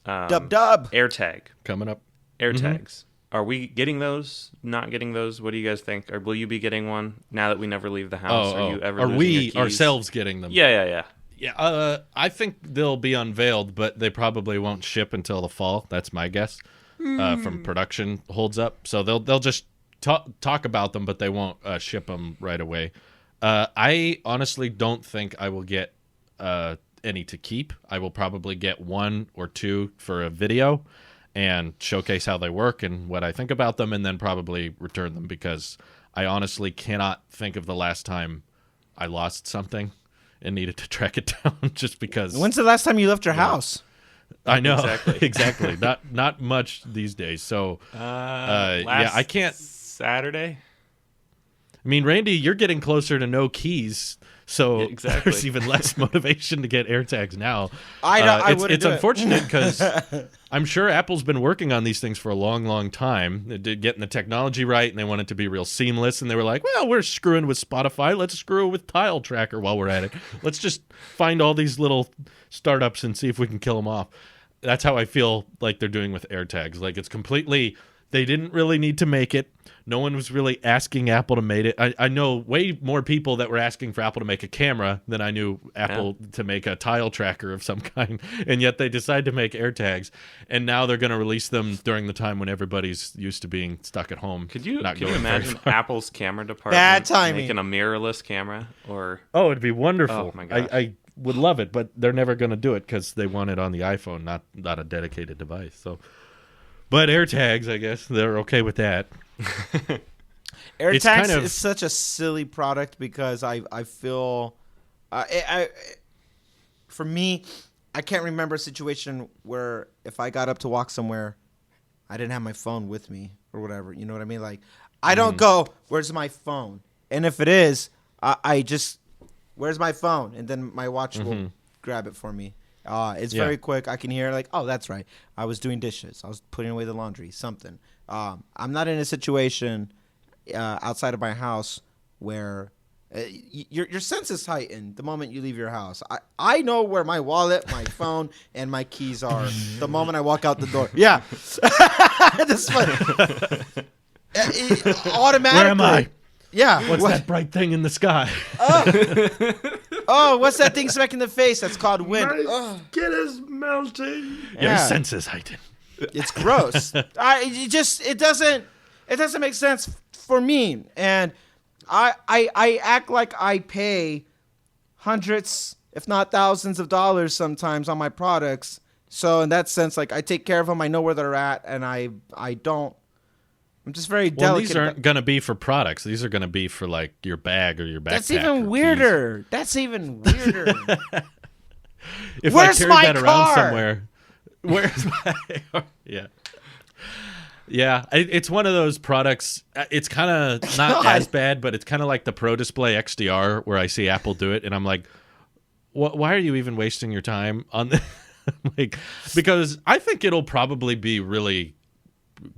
Dub. AirTag. Coming up. AirTags. Are we getting those? Not getting those? What do you guys think? Or will you be getting one now that we never leave the house? Are you ever? Are we ourselves getting them? Yeah. I think they'll be unveiled, but they probably won't ship until the fall. That's my guess. From production holds up, so they'll just talk about them, but they won't ship them right away. I honestly don't think I will get any to keep. I will probably get one or two for a video and showcase how they work and what I think about them, and then probably return them, because I honestly cannot think of the last time I lost something and needed to track it down just because. When's the last time you left your house? I know. Exactly. Not much these days. So, I can't. Saturday? I mean, Randy, you're getting closer to no keys, so there's even less motivation to get AirTags now. It's unfortunate because I'm sure Apple's been working on these things for a long, long time. They did getting the technology right, and they want it to be real seamless. And they were like, well, we're screwing with Spotify. Let's screw with Tile Tracker while we're at it. Let's just find all these little startups and see if we can kill them off. That's how I feel like they're doing with AirTags. Like, it's completely... They didn't really need to make it. No one was really asking Apple to make it. I know way more people that were asking for Apple to make a camera than I knew Apple to make a tile tracker of some kind. And yet they decided to make AirTags. And now they're going to release them during the time when everybody's used to being stuck at home. Could you imagine Apple's camera department making a mirrorless camera? Oh, it'd be wonderful. Oh, my gosh. I would love it, but they're never going to do it because they want it on the iPhone, not a dedicated device. So... But AirTags, I guess, they're okay with that. AirTags is such a silly product because I feel... for me, I can't remember a situation where if I got up to walk somewhere, I didn't have my phone with me or whatever. You know what I mean? Like, I don't go, where's my phone? And if it is, I just, where's my phone? And then my watch will grab it for me. It's very quick. I can hear like, oh, that's right. I was doing dishes. I was putting away the laundry. Something. I'm not in a situation outside of my house where your senses heighten the moment you leave your house. I know where my wallet, my phone, and my keys are the moment I walk out the door. Yeah, that's funny. Automatically. Where am I? Yeah. What's that bright thing in the sky? Oh, what's that thing smacking the face? That's called wind. My skin is melting. Your senses heighten. It's gross. It doesn't make sense for me. And I act like I pay hundreds, if not thousands of dollars sometimes on my products. So in that sense, like I take care of them. I know where they're at, and I don't. I'm just very delicate. These aren't going to be for products. These are going to be for like your bag or your backpack. That's even weirder. That's even weirder. If Where's I carried my that car? around somewhere, where's my yeah. Yeah, it's one of those products. It's kind of not as bad, but it's kind of like the Pro Display XDR, where I see Apple do it, and I'm like, why are you even wasting your time on this? Like, because I think it'll probably be really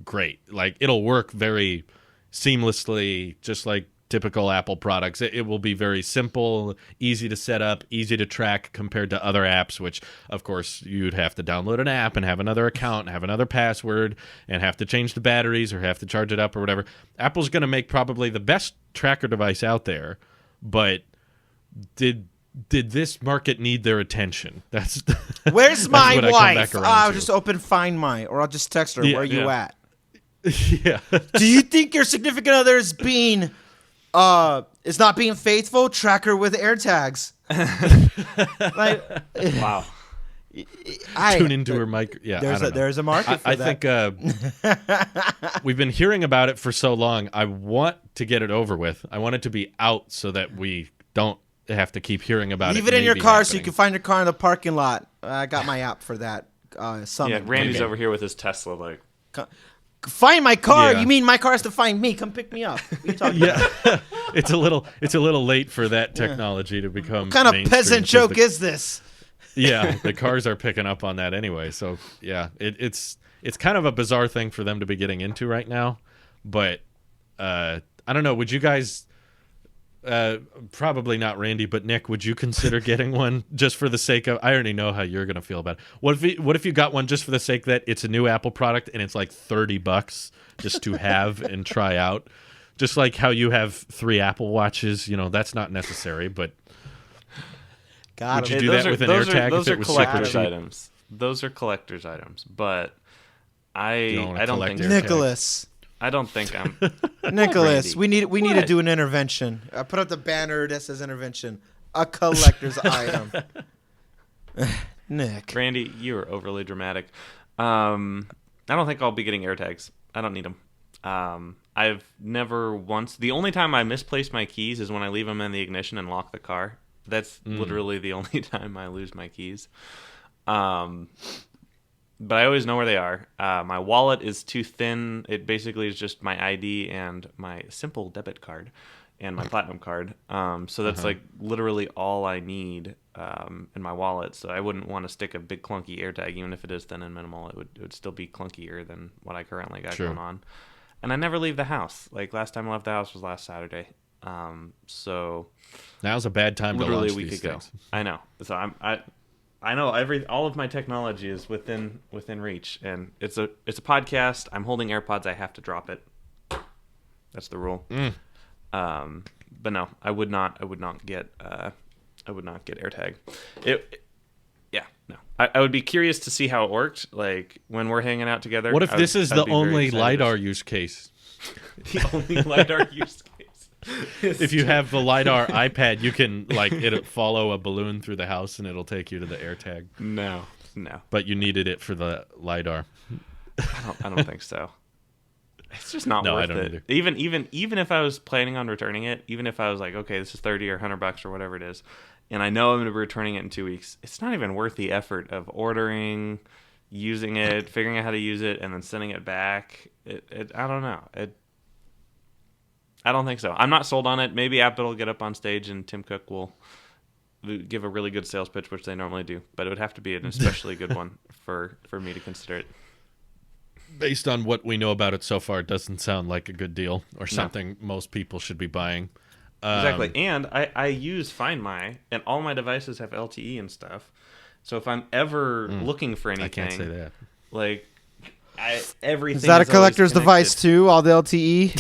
great. Like, it'll work very seamlessly, just like typical Apple products. It will be very simple, easy to set up, easy to track compared to other apps, which of course you'd have to download an app and have another account and have another password and have to change the batteries or have to charge it up or whatever. Apple's going to make probably the best tracker device out there, but did this market need their attention? That's Where's my wife? I'll to. just open Find My, or I'll just text her, where you at? Yeah. Do you think your significant other is not being faithful? Track her with AirTags. Wow. Tune into her mic. Yeah, there's a market for that. I think we've been hearing about it for so long. I want to get it over with. I want it to be out so that we don't have to keep hearing about it. Leave it in your car so you can find your car in the parking lot. I got my app for that. Yeah, Randy's over here with his Tesla. Like, find my car. Yeah. You mean my car has to find me? Come pick me up. What are you talking about? It's a little late for that technology to become. What kind of peasant joke is this? Yeah, the cars are picking up on that anyway. So yeah, it's kind of a bizarre thing for them to be getting into right now. But I don't know. Would you guys? Probably not Randy, but Nick, would you consider getting one just for the sake of? I already know how you're gonna feel about it. What if you got one just for the sake that it's a new Apple product and it's like $30 just to have and try out, just like how you have 3 Apple Watches. You know, that's not necessary, but would you do that with an AirTag? Those if are it was collector's items. Those are collector's items, but I don't think Nicholas. I don't think I'm Nicholas. Randy. We need to do an intervention. I put up the banner that says intervention. A collector's item. Nick. Randy, you are overly dramatic. I don't think I'll be getting AirTags. I don't need them. I've never once. The only time I misplace my keys is when I leave them in the ignition and lock the car. That's literally the only time I lose my keys. But I always know where they are. My wallet is too thin. It basically is just my ID and my simple debit card and my platinum card. So that's like literally all I need in my wallet. So I wouldn't want to stick a big clunky AirTag, even if it is thin and minimal. It would still be clunkier than what I currently got going on. And I never leave the house. Like last time I left the house was last Saturday. So now's a bad time to launch we these could things. go. I know. So I know all of my technology is within reach, and it's a podcast. I'm holding AirPods. I have to drop it. That's the rule. But no, I would not get AirTag. I would be curious to see how it worked. Like when we're hanging out together. What if this is the only LiDAR use case? The only LiDAR use case. If you have the LiDAR iPad, you can it'll follow a balloon through the house and it'll take you to the AirTag. No. But you needed it for the LiDAR. I don't think so. It's just not worth it. Either. Even if I was planning on returning it, even if I was like, okay, this is $30 or $100 or whatever it is, and I know I'm going to be returning it in 2 weeks, it's not even worth the effort of ordering, using it, figuring out how to use it, and then sending it back. I don't know. I don't think so. I'm not sold on it. Maybe Apple will get up on stage and Tim Cook will give a really good sales pitch, which they normally do, but it would have to be an especially good one for me to consider it. Based on what we know about it so far, it doesn't sound like a good deal or something most people should be buying. Exactly. And I use Find My, and all my devices have LTE and stuff. So if I'm ever looking for anything, I can't say that. Like, everything is that a collector's device too? All the LTE.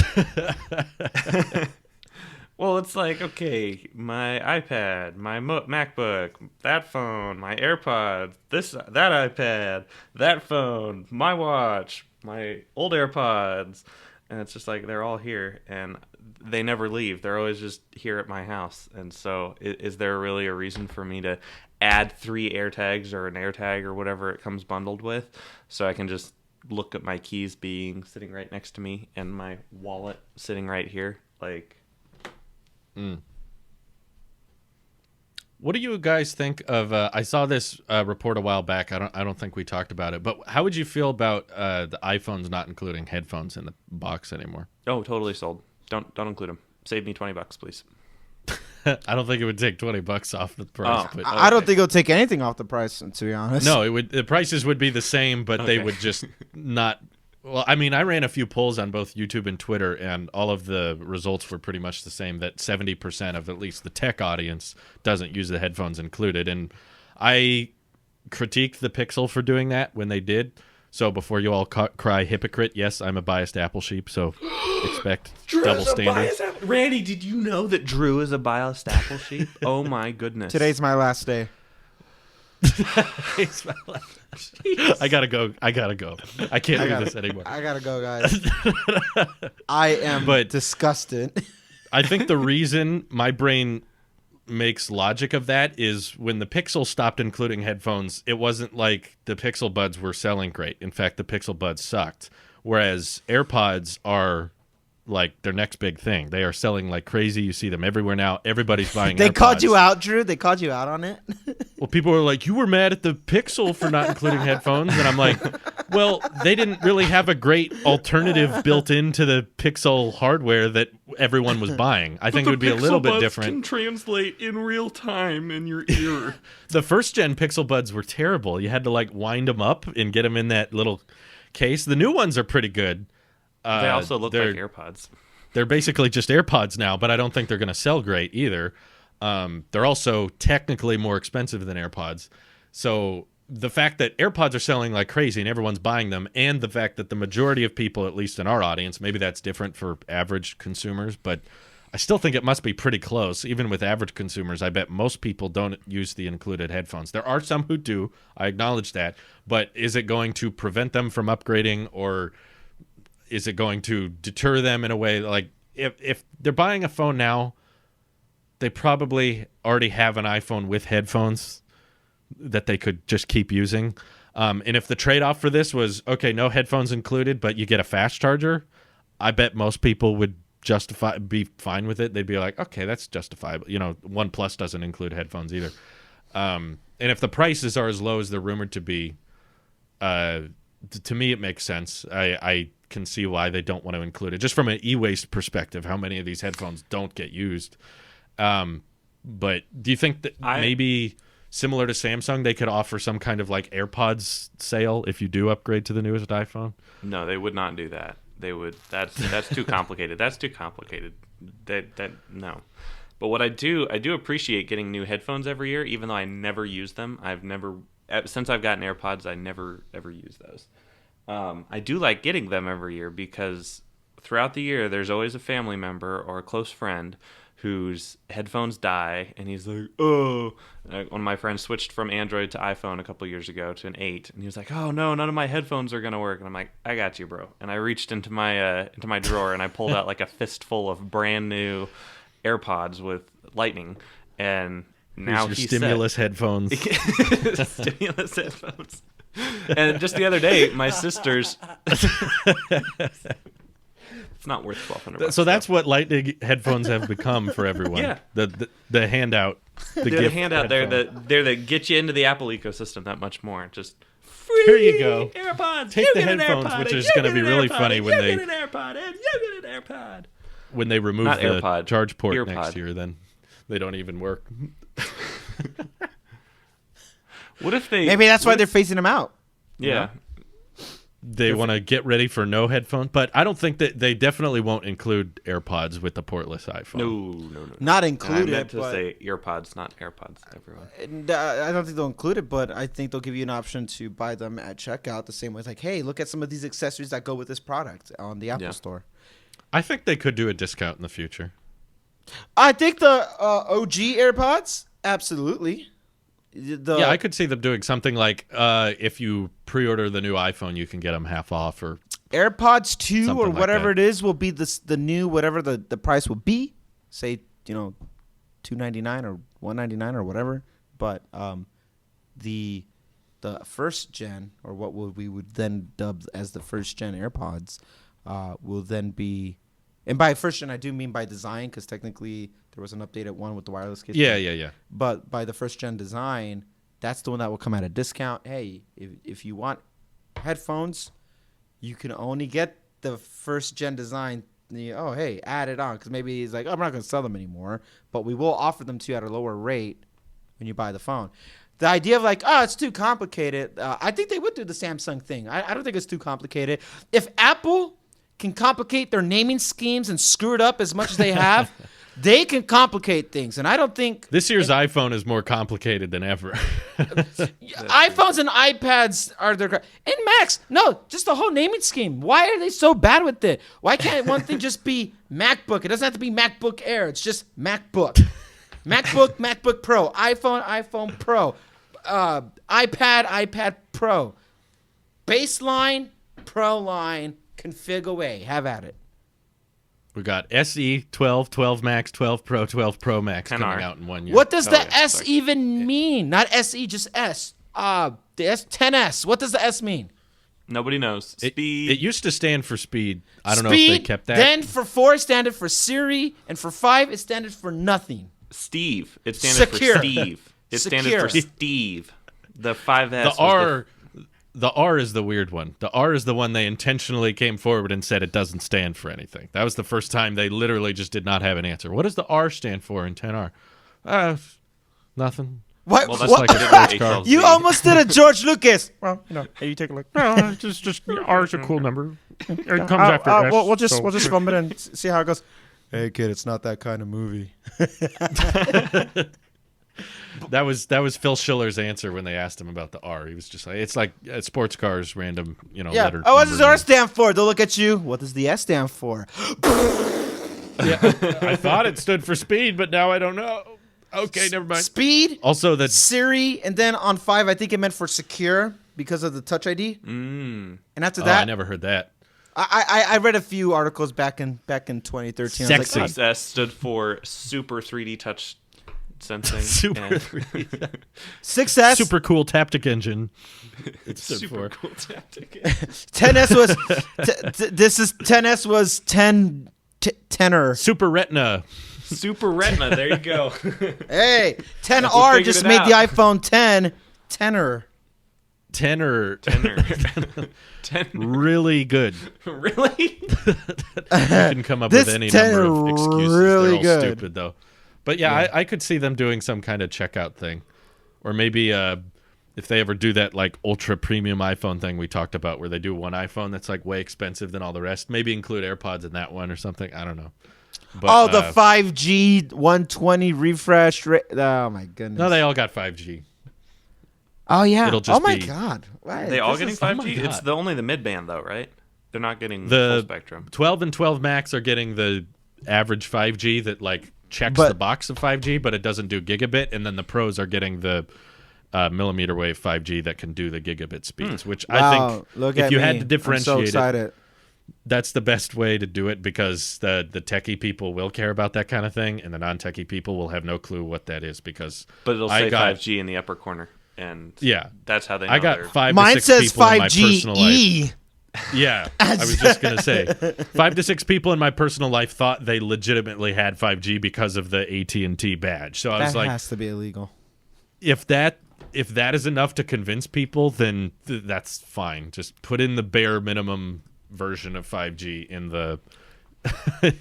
Well, it's like, okay, my iPad, my MacBook, that phone, my AirPods, that iPad, that phone, my watch, my old AirPods, and it's just like they're all here, and they never leave. They're always just here at my house. And so is there really a reason for me to add 3 AirTags or an AirTag or whatever it comes bundled with, so I can just look at my keys being sitting right next to me and my wallet sitting right here? Like... What do you guys think of? I saw this report a while back. I don't think we talked about it. But how would you feel about the iPhones not including headphones in the box anymore? Oh, totally sold. Don't include them. Save me $20, please. I don't think it would take $20 off the price. Oh, but I don't think it'll take anything off the price, to be honest. no, it would. The prices would be the same, but they would just not. Well, I mean, I ran a few polls on both YouTube and Twitter, and all of the results were pretty much the same, that 70% of at least the tech audience doesn't use the headphones included. And I critiqued the Pixel for doing that when they did. So before you all cry hypocrite, yes, I'm a biased Apple sheep, so expect double standards. Randy, did you know that Drew is a biased Apple sheep? Oh, my goodness. Today's my last day. I gotta go. I can't do this anymore. I gotta go, guys. I am disgusted. I think the reason my brain makes logic of that is when the Pixel stopped including headphones, it wasn't like the Pixel Buds were selling great. In fact, the Pixel Buds sucked. Whereas AirPods are like their next big thing. They are selling like crazy. You see them everywhere now. Everybody's buying They AirPods. called you out, Drew? They called you out on it? Well, people were like, you were mad at the Pixel for not including headphones. And I'm like, well, they didn't really have a great alternative built into the Pixel hardware that everyone was buying. I think it would be a little bit different. Can translate in real time in your ear. The first gen Pixel Buds were terrible. You had to like wind them up and get them in that little case. The new ones are pretty good. They also look like AirPods. They're basically just AirPods now, but I don't think they're going to sell great either. They're also technically more expensive than AirPods. So the fact that AirPods are selling like crazy and everyone's buying them, and the fact that the majority of people, at least in our audience, maybe that's different for average consumers, but I still think it must be pretty close. Even with average consumers, I bet most people don't use the included headphones. There are some who do. I acknowledge that. But is it going to prevent them from upgrading, or is it going to deter them in a way? Like if they're buying a phone now, they probably already have an iPhone with headphones that they could just keep using. And if the trade-off for this was, okay, no headphones included, but you get a fast charger, I bet most people would be fine with it. They'd be like, okay, that's justifiable. You know, OnePlus doesn't include headphones either. And if the prices are as low as they're rumored to be, to me it makes sense. I can see why they don't want to include it. Just from an e-waste perspective, how many of these headphones don't get used? But do you think that maybe similar to Samsung, they could offer some kind of like AirPods sale if you do upgrade to the newest iPhone? No, they would not do that. They would. That's too complicated. That's too complicated. No. But what I do appreciate getting new headphones every year, even though I never use them. Since I've gotten AirPods, I never ever use those. I do like getting them every year because throughout the year, there's always a family member or a close friend whose headphones die, and he's like, oh. One of my friends switched from Android to iPhone a couple years ago to an 8, and he was like, oh no, none of my headphones are gonna work. And I'm like, I got you, bro. And I reached into my drawer and I pulled out like a fistful of brand new AirPods with Lightning, and now he's stimulus headphones. Stimulus headphones. And just the other day, my sister's. It's not worth $1,200. So that's what Lightning headphones have become for everyone. Yeah. The handout. They're the handout. They're that get you into the Apple ecosystem that much more. Just free. Here you go. AirPods. Take the headphones, AirPod, which is going to be really funny when they get an AirPod and you get an AirPod. When they remove not the AirPod, charge port EarPod. next year, then they don't even work. What if they? Maybe that's why they're phasing them out. Yeah. They want to get ready for no headphones, but I don't think that they definitely won't include AirPods with the portless iPhone. No. Not I included. meant to but, say earpods, not AirPods. Everyone. and, I don't think they'll include it, but I think they'll give you an option to buy them at checkout. The same way, it's like, hey, look at some of these accessories that go with this product on the Apple Store. I think they could do a discount in the future. I think the OG AirPods, absolutely. Yeah, I could see them doing something like if you pre-order the new iPhone, you can get them half off, or AirPods 2 something or like whatever that. it is will be the new whatever the price will be. Say, $299 or $199 or whatever. But the first gen, or what we would then dub as the first gen AirPods, will then be, and by first gen I do mean by design, because technically there was an updated one with the wireless case. yeah. But by the first gen design, that's the one that will come at a discount. Hey, if you want headphones, you can only get the first gen design. Hey, add it on, because maybe he's like, I'm not going to sell them anymore, but we will offer them to you at a lower rate when you buy the phone. The idea of like, it's too complicated. I think they would do the Samsung thing. I don't think it's too complicated. If Apple can complicate their naming schemes and screw it up as much as they have, they can complicate things. And I don't think This year's iPhone is more complicated than ever. iPhones and iPads are their and Macs. No, just the whole naming scheme. Why are they so bad with it? Why can't one thing just be MacBook? It doesn't have to be MacBook Air. It's just MacBook. MacBook Pro, iPhone Pro, iPad Pro, baseline, Pro line, config away. Have at it. We got SE, 12, 12 Max, 12 Pro, 12 Pro Max 10R. coming out in 1 year. What does the yeah, S sorry. even mean? Not SE, just S. The S10S. What does the S mean? Nobody knows. It Speed. used to stand for speed. I don't Speed, know if they kept that. Then for 4 it standed for Siri, and for 5 it standed for nothing. Steve. It standed Secure. for Steve. It standed for Secure. Steve. The 5S. The R is the weird one. The R is the one they intentionally came forward and said it doesn't stand for anything. That was the first time they literally just did not have an answer. What does the R stand for in 10R? Nothing. What? Well, that's what? like a sports car. You almost did a George Lucas. Well, Hey, you take a look. No, just R is a cool number. It comes after S. We'll just film it and see how it goes. Hey kid, it's not that kind of movie. That was Phil Schiller's answer when they asked him about the R. He was just like, it's like sports cars, random, Yeah. letter. Oh, what does the number R stand for? They'll look at you. What does the S stand for? I thought it stood for speed, but now I don't know. Okay, never mind. Speed, Also, that Siri, and then on 5, I think it meant for secure because of the Touch ID. And after I that, never heard that. I read a few articles back in 2013. I was Sexy. like, S stood for Super 3D Touch Sensing. Super and 6S, super cool Taptic engine. It stood Super for. cool tactic. 10S was this is 10S was 10er. Super Retina. Super Retina. There you go. Hey, We 10R figured just it made out. the iPhone 10 10er. Tenor. Ten. Really good. Really? You can come up This with any number of tenor excuses. really They're all good. stupid, though. But yeah, I could see them doing some kind of checkout thing. Or maybe if they ever do that like ultra premium iPhone thing we talked about, where they do one iPhone that's like way expensive than all the rest, maybe include AirPods in that one or something. I don't know. But, The 5G 120 refresh rate. Oh my goodness. No, they all got 5G. Oh yeah. It'll just oh my be- god. Why? They all This getting is- 5G? God. It's only the mid band though, right? They're not getting The full spectrum. 12 and 12 Max are getting the average 5G that like checks But- the box of 5G, but it doesn't do gigabit. And then the Pros are getting the millimeter wave 5G that can do the gigabit speeds, which I Wow, think look if at you me. had to I'm so differentiate it, excited. that's the best way to do it, because the techie people will care about that kind of thing, and the non-techie people will have no clue what that is, because But it'll I say got- 5G in the upper corner. And yeah, that's how they know I got they're- 5 Mine to 6 says people in my personal life. 5GE. Yeah, I was just going to say 5 to 6 people in my personal life thought they legitimately had 5G because of the AT&T badge. So I was That like, has to be illegal. if that is enough to convince people, then that's fine. Just put in the bare minimum version of 5G in the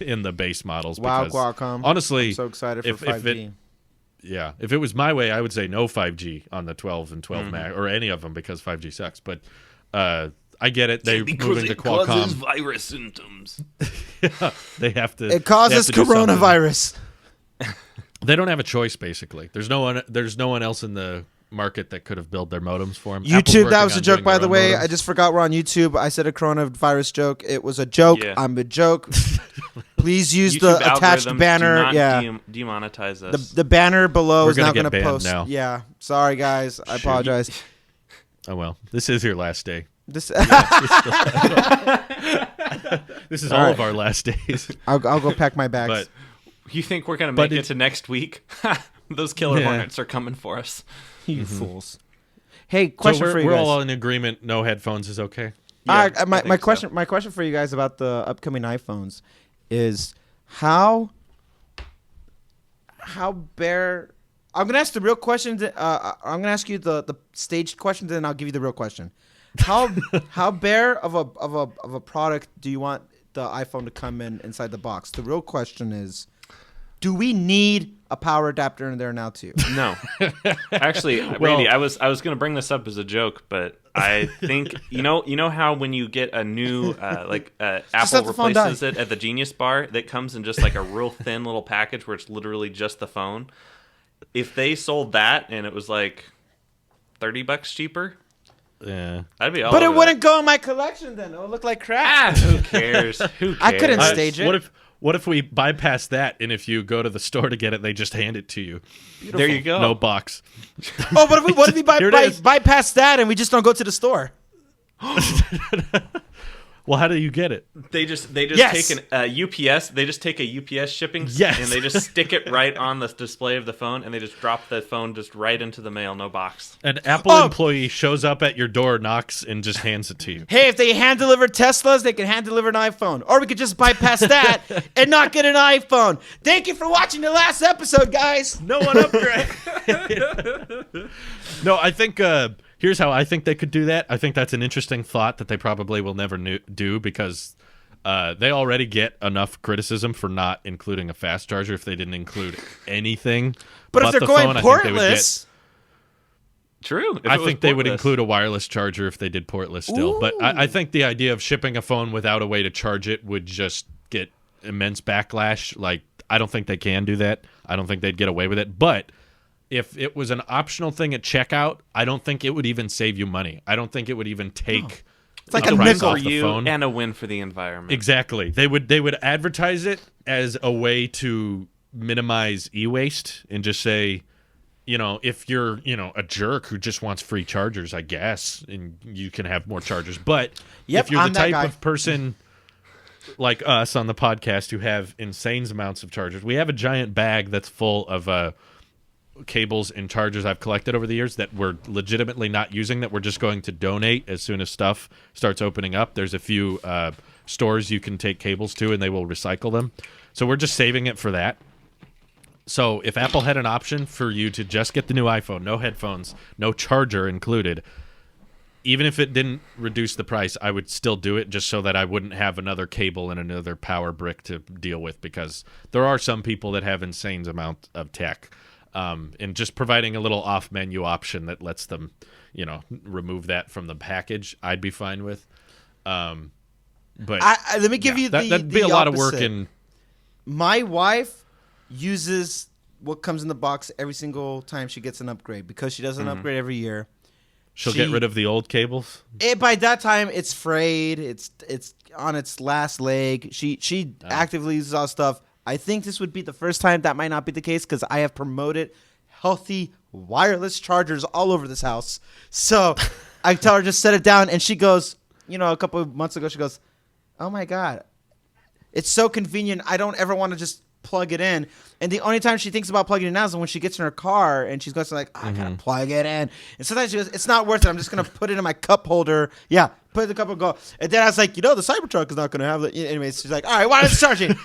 in the base models. Wow, because Qualcomm. honestly, I'm so excited for if 5G. yeah, if it was my way, I would say no 5G on the 12 and 12 Max or any of them because 5G sucks. But I get it. They're moving to Qualcomm. Causes virus symptoms. Yeah, they have to. It causes they have to do something. coronavirus. They don't have a choice. Basically, there's no one else in the market that could have built their modems for them. YouTube, that was a joke, by the way. I just forgot we're on YouTube. I said a coronavirus joke. It was a joke. Yeah. I'm a joke. Please use YouTube the attached banner. Do not demonetize us. The banner below We're is not going to post. Now. Yeah. Sorry, guys. I apologize. Oh, well. This is your last day. This is all of our last days. I'll go pack my bags. But you think we're going to make it to next week? Those killer hornets are coming for us. You fools. Hey, question for you guys. We're all in agreement. No headphones is okay. Yeah, my question for you guys about the upcoming iPhones is how bare. I'm gonna ask the real question. I'm gonna ask you the staged question, then I'll give you the real question. How bare of a product do you want the iPhone to come inside the box? The real question is, do we need a power adapter in there now too? No, actually, Randy, I was going to bring this up as a joke, but I think you know how when you get a new Apple replaces it at the Genius Bar, that comes in just like a real thin little package where it's literally just the phone. If they sold that and it was like $30 cheaper, yeah, I'd be all but it over wouldn't go in my collection then. It would look like crap. Who cares? Who cares? I couldn't stage it. What if we bypass that, and if you go to the store to get it, they just hand it to you? Beautiful. There you go. No box. Oh, what if we bypass that and we just don't go to the store? Well, how do you get it? They just take an UPS. They just take a UPS shipping, and they just stick it right on the display of the phone, and they just drop the phone just right into the mail, no box. An Apple employee shows up at your door, knocks, and just hands it to you. Hey, if they hand deliver Teslas, they can hand deliver an iPhone, or we could just bypass that and not get an iPhone. Thank you for watching the last episode, guys. No one upgrade. No, I think. Here's how I think they could do that. I think that's an interesting thought that they probably will never do because they already get enough criticism for not including a fast charger if they didn't include anything. But if they're going portless... True. I think they would include a wireless charger if they did portless still. Ooh. But I think the idea of shipping a phone without a way to charge it would just get immense backlash. Like, I don't think they can do that. I don't think they'd get away with it. But... if it was an optional thing at checkout, I don't think it would even save you money. I don't think it would even take it's like a win for you phone. And a win for the environment. Exactly. They would advertise it as a way to minimize e-waste and just say, if you're, a jerk who just wants free chargers, I guess, and you can have more chargers. But if you're the type of person like us on the podcast who have insane amounts of chargers, we have a giant bag that's full of cables and chargers I've collected over the years that we're legitimately not using, that we're just going to donate as soon as stuff starts opening up. There's a few stores you can take cables to and they will recycle them. So we're just saving it for that. So if Apple had an option for you to just get the new iPhone, no headphones, no charger included, even if it didn't reduce the price, I would still do it just so that I wouldn't have another cable and another power brick to deal with, because there are some people that have insane amount of tech. And just providing a little off-menu option that lets them, remove that from the package, I'd be fine with. But let me give you that'd be a lot of work. My wife uses what comes in the box every single time she gets an upgrade because she does an upgrade every year. She'll get rid of the old cables. By that time, it's frayed. It's on its last leg. She actively uses all stuff. I think this would be the first time that might not be the case because I have promoted healthy wireless chargers all over this house. So I tell her just set it down, and she goes, a couple of months ago, she goes, "Oh my God, it's so convenient. I don't ever want to just plug it in." And the only time she thinks about plugging it in now is when she gets in her car and she's going to I gotta plug it in. And sometimes she goes, "It's not worth it. I'm just gonna put it in my cup holder." Yeah, put it in the cup and go. And then I was like, the Cybertruck is not gonna have it. Anyways, she's like, "All right, why is it charging?"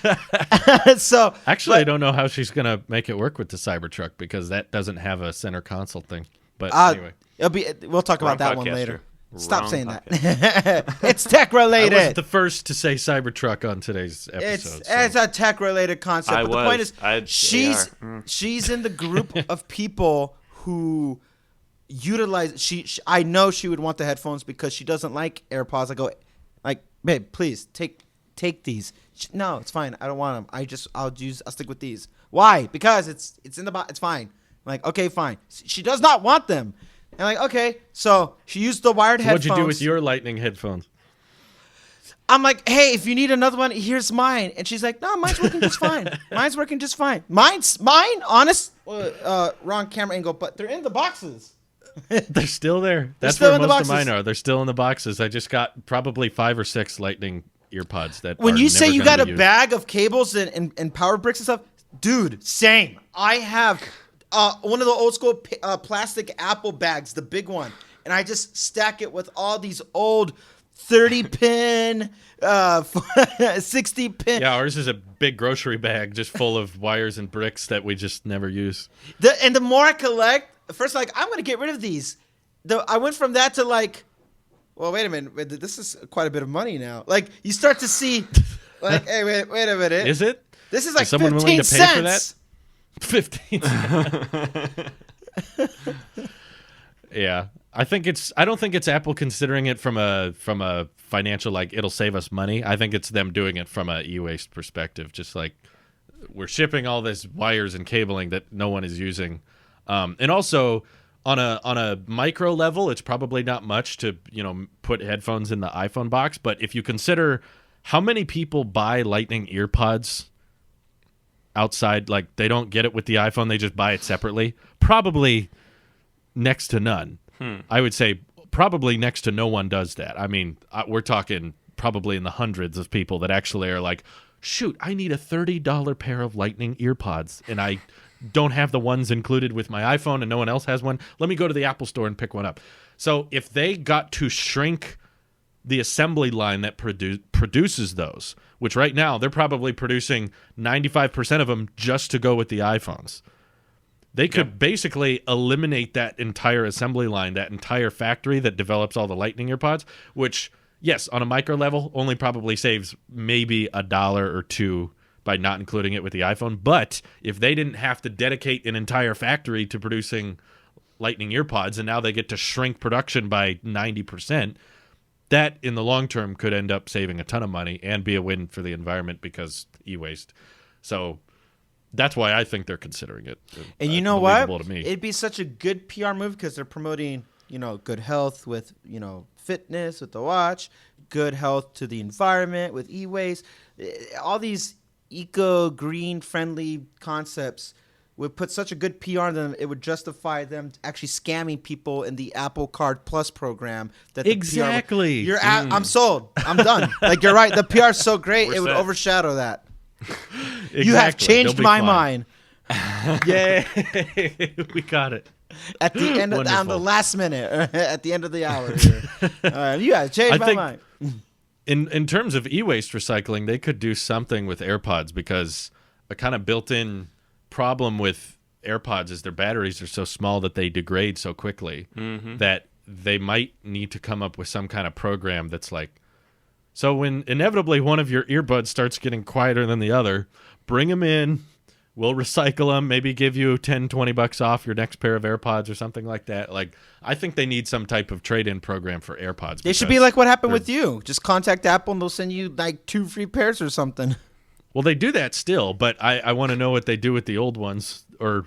So actually, I don't know how she's gonna make it work with the Cybertruck because that doesn't have a center console thing. But anyway, we'll talk about that one later. Stop Wrong saying topic. that. It's tech I related. wasn't the first to say Cybertruck on today's episode. It's a tech related concept. But the point is, she's in the group of people who utilize. I know she would want the headphones because she doesn't like AirPods. I go, like, babe, please take these. No, it's fine. I don't want them. I'll stick with these. Why? Because it's in the box. It's fine. I'm like, okay, fine. She does not want them. And like, okay, so she used the wired headphones. What'd you do with your Lightning headphones? I'm like, hey, if you need another one, here's mine. And she's like, no, mine's working just fine. Mine's working just fine. Mine, honest, wrong camera angle, but they're in the boxes. They're still there. That's still where in the most of boxes. mine are. They're still in the boxes. I just got probably 5 or 6 Lightning earpods that When are you say never you gonna got a be used. bag of cables and power bricks and stuff, dude, same. I have one of the old school plastic Apple bags, the big one, and I just stack it with all these old 30-pin, 60-pin. Yeah, ours is a big grocery bag just full of wires and bricks that we just never use. And the more I collect, first, like, I'm going to get rid of these. I went from that to, like, well, wait a minute. This is quite a bit of money now. Like, you start to see, like, hey, wait a minute. Is it? This is like Is someone 15 willing to pay for cents. that? 15 cents. Yeah. I don't think it's Apple considering it from a financial, like, it'll save us money. I think it's them doing it from a e-waste perspective. Just like, we're shipping all this wires and cabling that no one is using. And also on a micro level, it's probably not much to, put headphones in the iPhone box. But if you consider how many people buy Lightning earpods outside, like, they don't get it with the iPhone, they just buy it separately, probably next to none. I would say probably next to no one does that. I mean, we're talking probably in the hundreds of people that actually are like, shoot, I need a $30 pair of Lightning earpods, and I don't have the ones included with my iPhone and no one else has one. Let me go to the Apple store and pick one up. So if they got to shrink the assembly line that produces those, which right now they're probably producing 95% of them just to go with the iPhones, they could basically eliminate that entire assembly line, that entire factory that develops all the Lightning earpods, which, yes, on a micro level, only probably saves maybe $1 or $2 by not including it with the iPhone. But if they didn't have to dedicate an entire factory to producing Lightning earpods, and now they get to shrink production by 90%, that in the long term could end up saving a ton of money and be a win for the environment because e-waste. So that's why I think they're considering it. And you know what? To me. It'd be such a good PR move because they're promoting, good health with, fitness with the watch, good health to the environment with e-waste. All these eco-green friendly concepts would put such a good PR on them. It would justify them actually scamming people in the Apple Card Plus program. Exactly. I'm sold. I'm done. Like, you're right. The PR is so great. We're it would set. overshadow that. Exactly. You have changed They'll be my fine. mind. Yay! We got it. At the end of on the Wonderful. last minute, at the end of the hour. Here. You have changed my mind. In terms of e-waste recycling, they could do something with AirPods because a kind of built-in problem with AirPods is their batteries are so small that they degrade so quickly that they might need to come up with some kind of program that's like, so when inevitably one of your earbuds starts getting quieter than the other, bring them in, we'll recycle them, maybe give you $10-20 off your next pair of AirPods or something like that. Like, I think they need some type of trade-in program for AirPods. They should be like what happened with you. Just contact Apple and they'll send you like 2 free pairs or something. Well, they do that still, but I want to know what they do with the old ones, or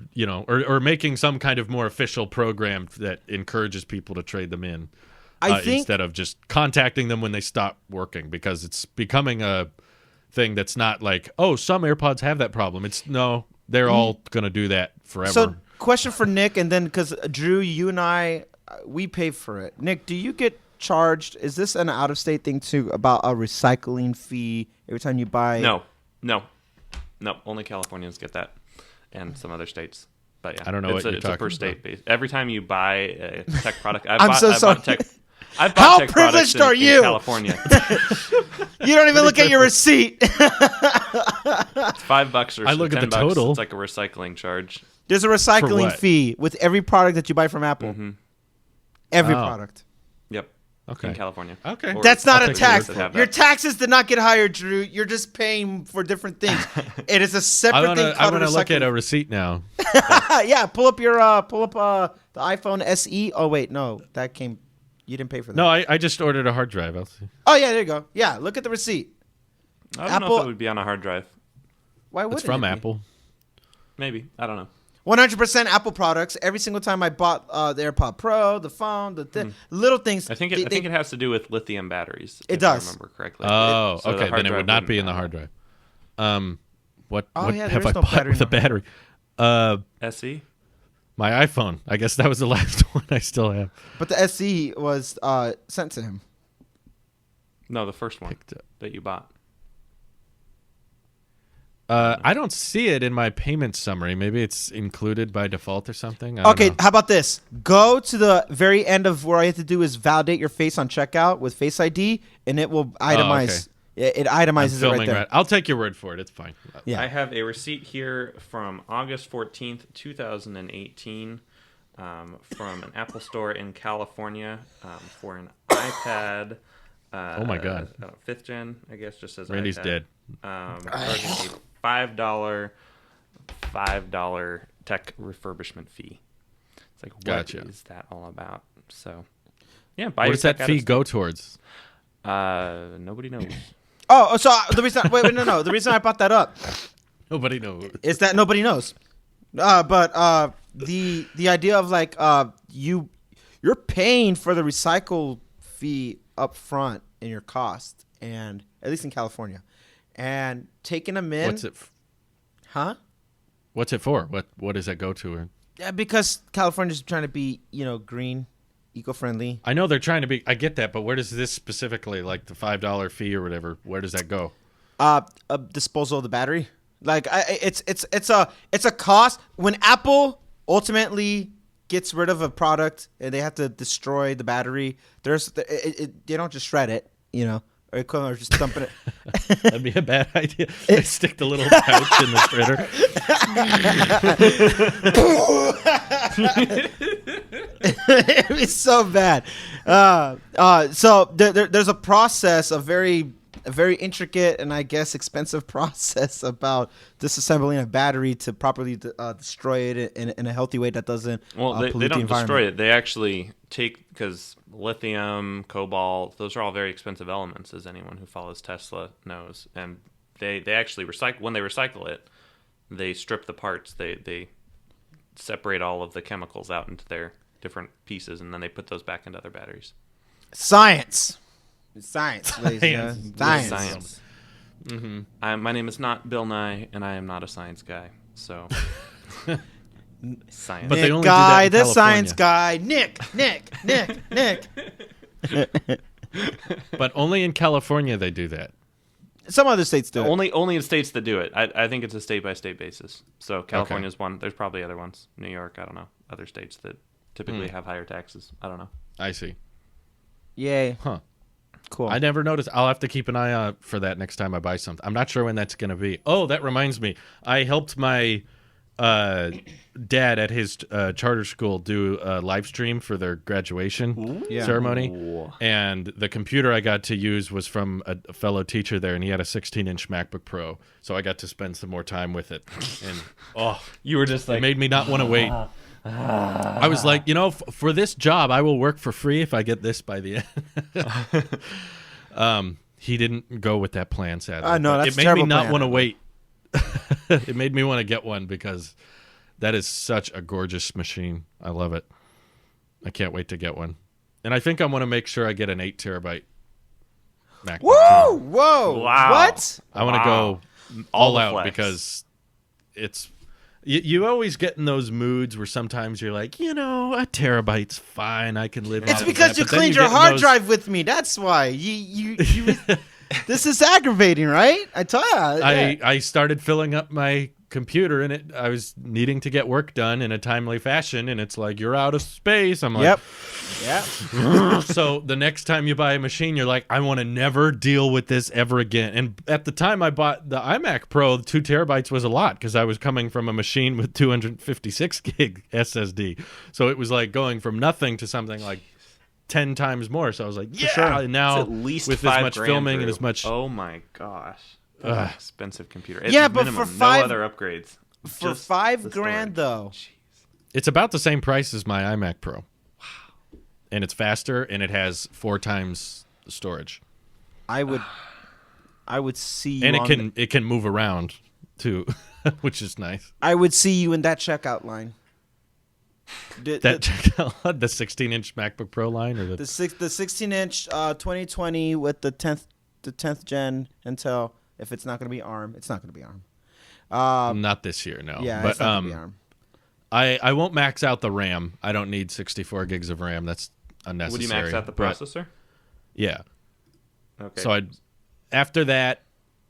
or making some kind of more official program that encourages people to trade them in, I think instead of just contacting them when they stop working, because it's becoming a thing that's not like, oh, some AirPods have that problem. It's no, they're all gonna do that forever. So, question for Nick, and then because Drew, you and I, we pay for it. Nick, do you get charged? Is this an out-of-state thing too about a recycling fee every time you buy? No. Only Californians get that, and some other states. But yeah, I don't know what you're it's a per talking state base. Every time you buy a tech product, I'm so sorry. I've bought How tech privileged products are in you? California. You don't even look at your receipt. It's $5 or I look at the $10. total. It's like a recycling charge. There's a recycling what? fee with every product that you buy from Apple. Mm-hmm. Every Oh. product. Yep. Okay. in California. Okay. Or That's not I'll a take your tax. word for it. Your taxes did not get higher, Drew. You're just paying for different things. It is a separate thing. I want to look at a receipt now. Yeah, pull up the iPhone SE. Oh wait, no, that came. You didn't pay for that. No, I just ordered a hard drive. I'll see. Oh yeah, there you go. Yeah, look at the receipt. I don't know Apple- if it would be on a hard drive. Why would It's from Apple. Maybe. I don't know. 100% Apple products. Every single time I bought the AirPod Pro, the phone, little things. I think it has to do with lithium batteries. It if does. I remember correctly. Oh, So the okay. hard Then it drive would not be wouldn't in the hard drive. What yeah, have there I is no bought battery with a in the hard battery? SE. My iPhone. I guess that was the last one I still have. But the SE was sent to him. No, the first one Picked up. that you bought. I don't see it in my payment summary. Maybe it's included by default or something. I don't Okay, know. how about this? Go to the very end of where all you have to do is validate your face on checkout with Face ID, and it will itemize. It I'm itemizes it filming right there. right. I'll take your word for it. It's fine. Yeah. I have a receipt here from August 14th, 2018, from an Apple store in California for an iPad. Oh my God. 5th gen, I guess, just says Randy's iPad. dead. Charging a $5 tech refurbishment fee. It's like, what Gotcha. is that all about? So, yeah, buy What your does that tech out fee of go towards? Nobody knows. Oh, so the reason no. The reason I brought that up Nobody knows. is that nobody knows. But the idea of like you're paying for the recycle fee up front in your cost, and at least in California, and taking them in. What's it? Huh? What's it for? What does that go to? Yeah, because California's trying to be green, eco-friendly. I know they're trying to be. I get that, but where does this specifically, like the $5 fee or whatever, where does that go? Disposal of the battery. Like it's a cost when Apple ultimately gets rid of a product and they have to destroy the battery. They don't just shred it, or equivalent, or just dumping it. That'd be a bad idea. They stick the little pouch in the shredder. It'd be so bad. So there's a process, a very intricate and I guess expensive process about disassembling a battery to properly destroy it in a healthy way that doesn't Well, pollute they the don't environment. destroy it. They actually take, because lithium, cobalt, those are all very expensive elements, as anyone who follows Tesla knows. And they actually recycle. When they recycle it, they strip the parts. They separate all of the chemicals out into their different pieces, and then they put those back into other batteries. Science, ladies and gentlemen. Science. My name is not Bill Nye, and I am not a science guy. So, science. But they Nick only do that guy, in the science California. guy, Nick. But only in California they do that. Some other states do it. Only in states that do it. I think it's a state by state basis. So California's one. There's probably other ones. New York, I don't know. Other states that typically have higher taxes. I don't know. I see. Yay. Huh. Cool. I never noticed. I'll have to keep an eye out for that next time I buy something. I'm not sure when that's going to be. Oh, that reminds me. I helped my dad at his charter school do a live stream for their graduation ceremony. Ooh. And the computer I got to use was from a fellow teacher there, and he had a 16-inch MacBook Pro. So I got to spend some more time with it. And, You were just it made me not want to wait. I was like, for this job, I will work for free if I get this by the end. He didn't go with that plan, sadly. No, But that's it a made me terrible not plan. want to wait. It made me want to get one because that is such a gorgeous machine. I love it. I can't wait to get one. And I think I want to make sure I get an 8 terabyte MacBook. Woo! too. Whoa! Wow. What? I want to Wow. go All all the out flex. because it's you always get in those moods where sometimes you're like, a terabyte's fine. I can live. It's off of because that. you But then cleaned your get in hard those- drive with me. That's why. You this is aggravating, right? I tell you. I started filling up my computer and I was needing to get work done in a timely fashion, and it's like, you're out of space. I'm like, Yep. So the next time you buy a machine, you're like, I want to never deal with this ever again. And at the time I bought the iMac Pro, 2 terabytes was a lot because I was coming from a machine with 256 gig SSD. So it was like going from nothing to something like 10 times more. So I was like, yeah. sure. And now It's at least with as much $5,000, filming Drew. and as much, Oh my gosh, that's an expensive computer. It's Yeah, but minimum, for no other upgrades. For Just $5,000 the storage. though. Jeez. it's about the same price as my iMac Pro. Wow. And it's faster and it has 4 times the storage. I would see you And on it can move around too, which is nice. I would see you in that checkout line. That the 16-inch MacBook Pro line or the 16-inch 2020 with the 10th gen Intel. If it's not going to be ARM, it's not going to be ARM. not this year, no. Yeah, but it's not going to be ARM. I won't max out the RAM. I don't need 64 gigs of RAM. That's unnecessary. Would you max out the but- processor? Yeah. Okay. So after that,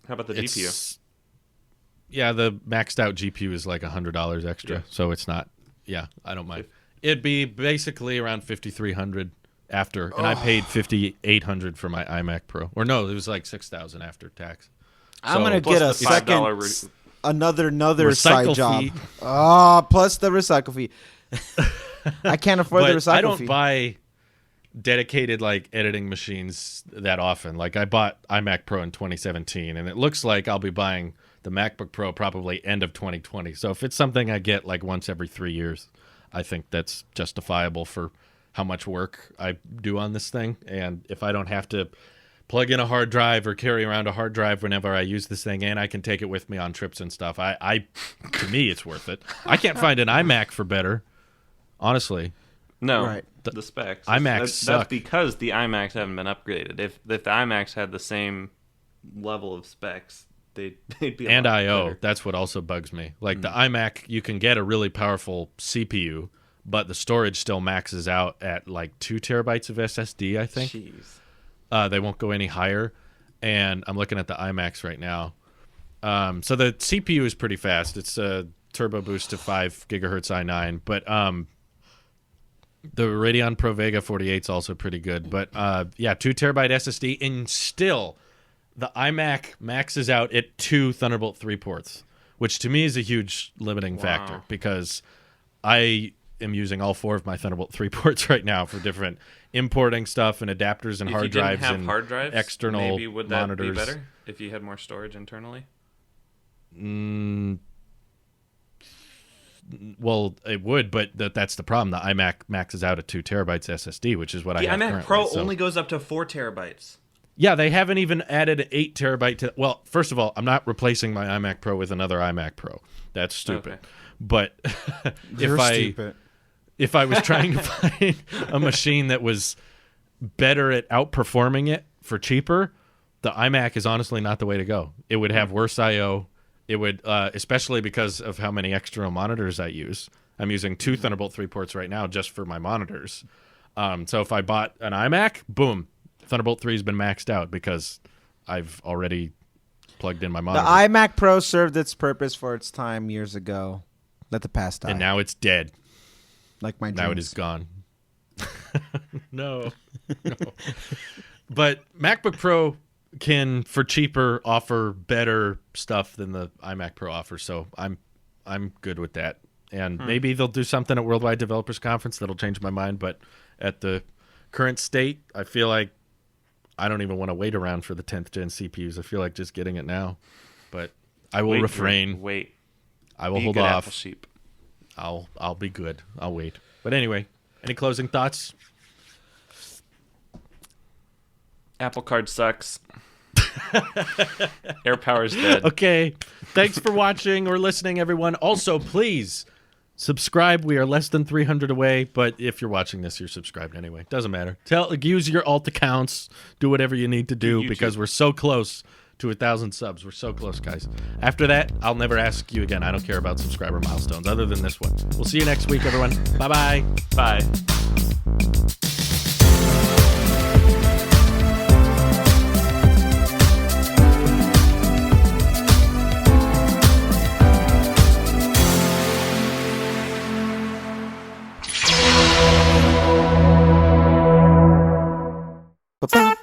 How about the GPU? it's yeah, the maxed out GPU is like $100 extra, Yeah. so it's not. Yeah, I don't mind. It'd be basically around $5,300 after, and I paid $5,800 for my iMac Pro. Or no, it was like $6,000 after tax. I'm going to Plus get a the $5 second another side Recycle job. fee. Plus the recycle fee. I can't afford the But recycle I don't fee. buy dedicated like editing machines that often. Like I bought iMac Pro in 2017, and it looks like I'll be buying the MacBook Pro probably end of 2020. So if it's something I get like once every 3 years, I think that's justifiable for how much work I do on this thing. And if I don't have to plug in a hard drive or carry around a hard drive whenever I use this thing, and I can take it with me on trips and stuff, I to me it's worth it. I can't find an iMac for better, honestly. No, Right. the specs. iMacs that's suck. because the iMacs haven't been upgraded. If the iMacs had the same level of specs, they'd be a And lot I/O. better. That's what also bugs me. Like the iMac, you can get a really powerful CPU, but the storage still maxes out at like 2 terabytes of SSD, I think. Jeez. They won't go any higher. And I'm looking at the iMacs right now. So the CPU is pretty fast. It's a turbo boost to 5 gigahertz i9, but the Radeon Pro Vega 48 is also pretty good. But yeah, 2 terabyte SSD, and still the iMac maxes out at 2 Thunderbolt 3 ports, which to me is a huge limiting factor because I am using all 4 of my Thunderbolt 3 ports right now for different importing stuff and adapters and If hard you didn't drives have and hard drives, external maybe would that monitors. be better if you had more storage internally? Well, it would, but that's the problem. The iMac maxes out at 2 terabytes SSD, which is what I The have iMac currently, Pro so- only goes up to 4 terabytes. Yeah, they haven't even added an 8 terabyte to. Well, first of all, I'm not replacing my iMac Pro with another iMac Pro. That's stupid. Okay. But if I was trying to find a machine that was better at outperforming it for cheaper, the iMac is honestly not the way to go. It would have worse I/O. It would, especially because of how many external monitors I use. I'm using 2 Thunderbolt 3 ports right now just for my monitors. So if I bought an iMac, boom, Thunderbolt 3 has been maxed out because I've already plugged in my The monitor. iMac Pro served its purpose for its time years ago. Let the past die. And now it's dead. like my dreams. Now it is gone. No. But MacBook Pro can, for cheaper, offer better stuff than the iMac Pro offers. So I'm good with that. And maybe they'll do something at Worldwide Developers Conference that'll change my mind. But at the current state, I feel like I don't even want to wait around for the 10th gen CPUs. I feel like just getting it now. But I will refrain. Wait. I will Be hold good off. Apple sheep. I'll be good. I'll wait. But anyway, any closing thoughts? Apple Card sucks. AirPower's dead. Okay. Thanks for watching or listening, everyone. Also, please subscribe. We are less than 300 away, but if you're watching this, you're subscribed anyway. Doesn't matter. Use your alt accounts. Do whatever you need to do YouTube. because we're so close to 1,000 subs. We're so close, guys. After that, I'll never ask you again. I don't care about subscriber milestones other than this one. We'll see you next week, everyone. Bye-bye. Bye. Ba-ba.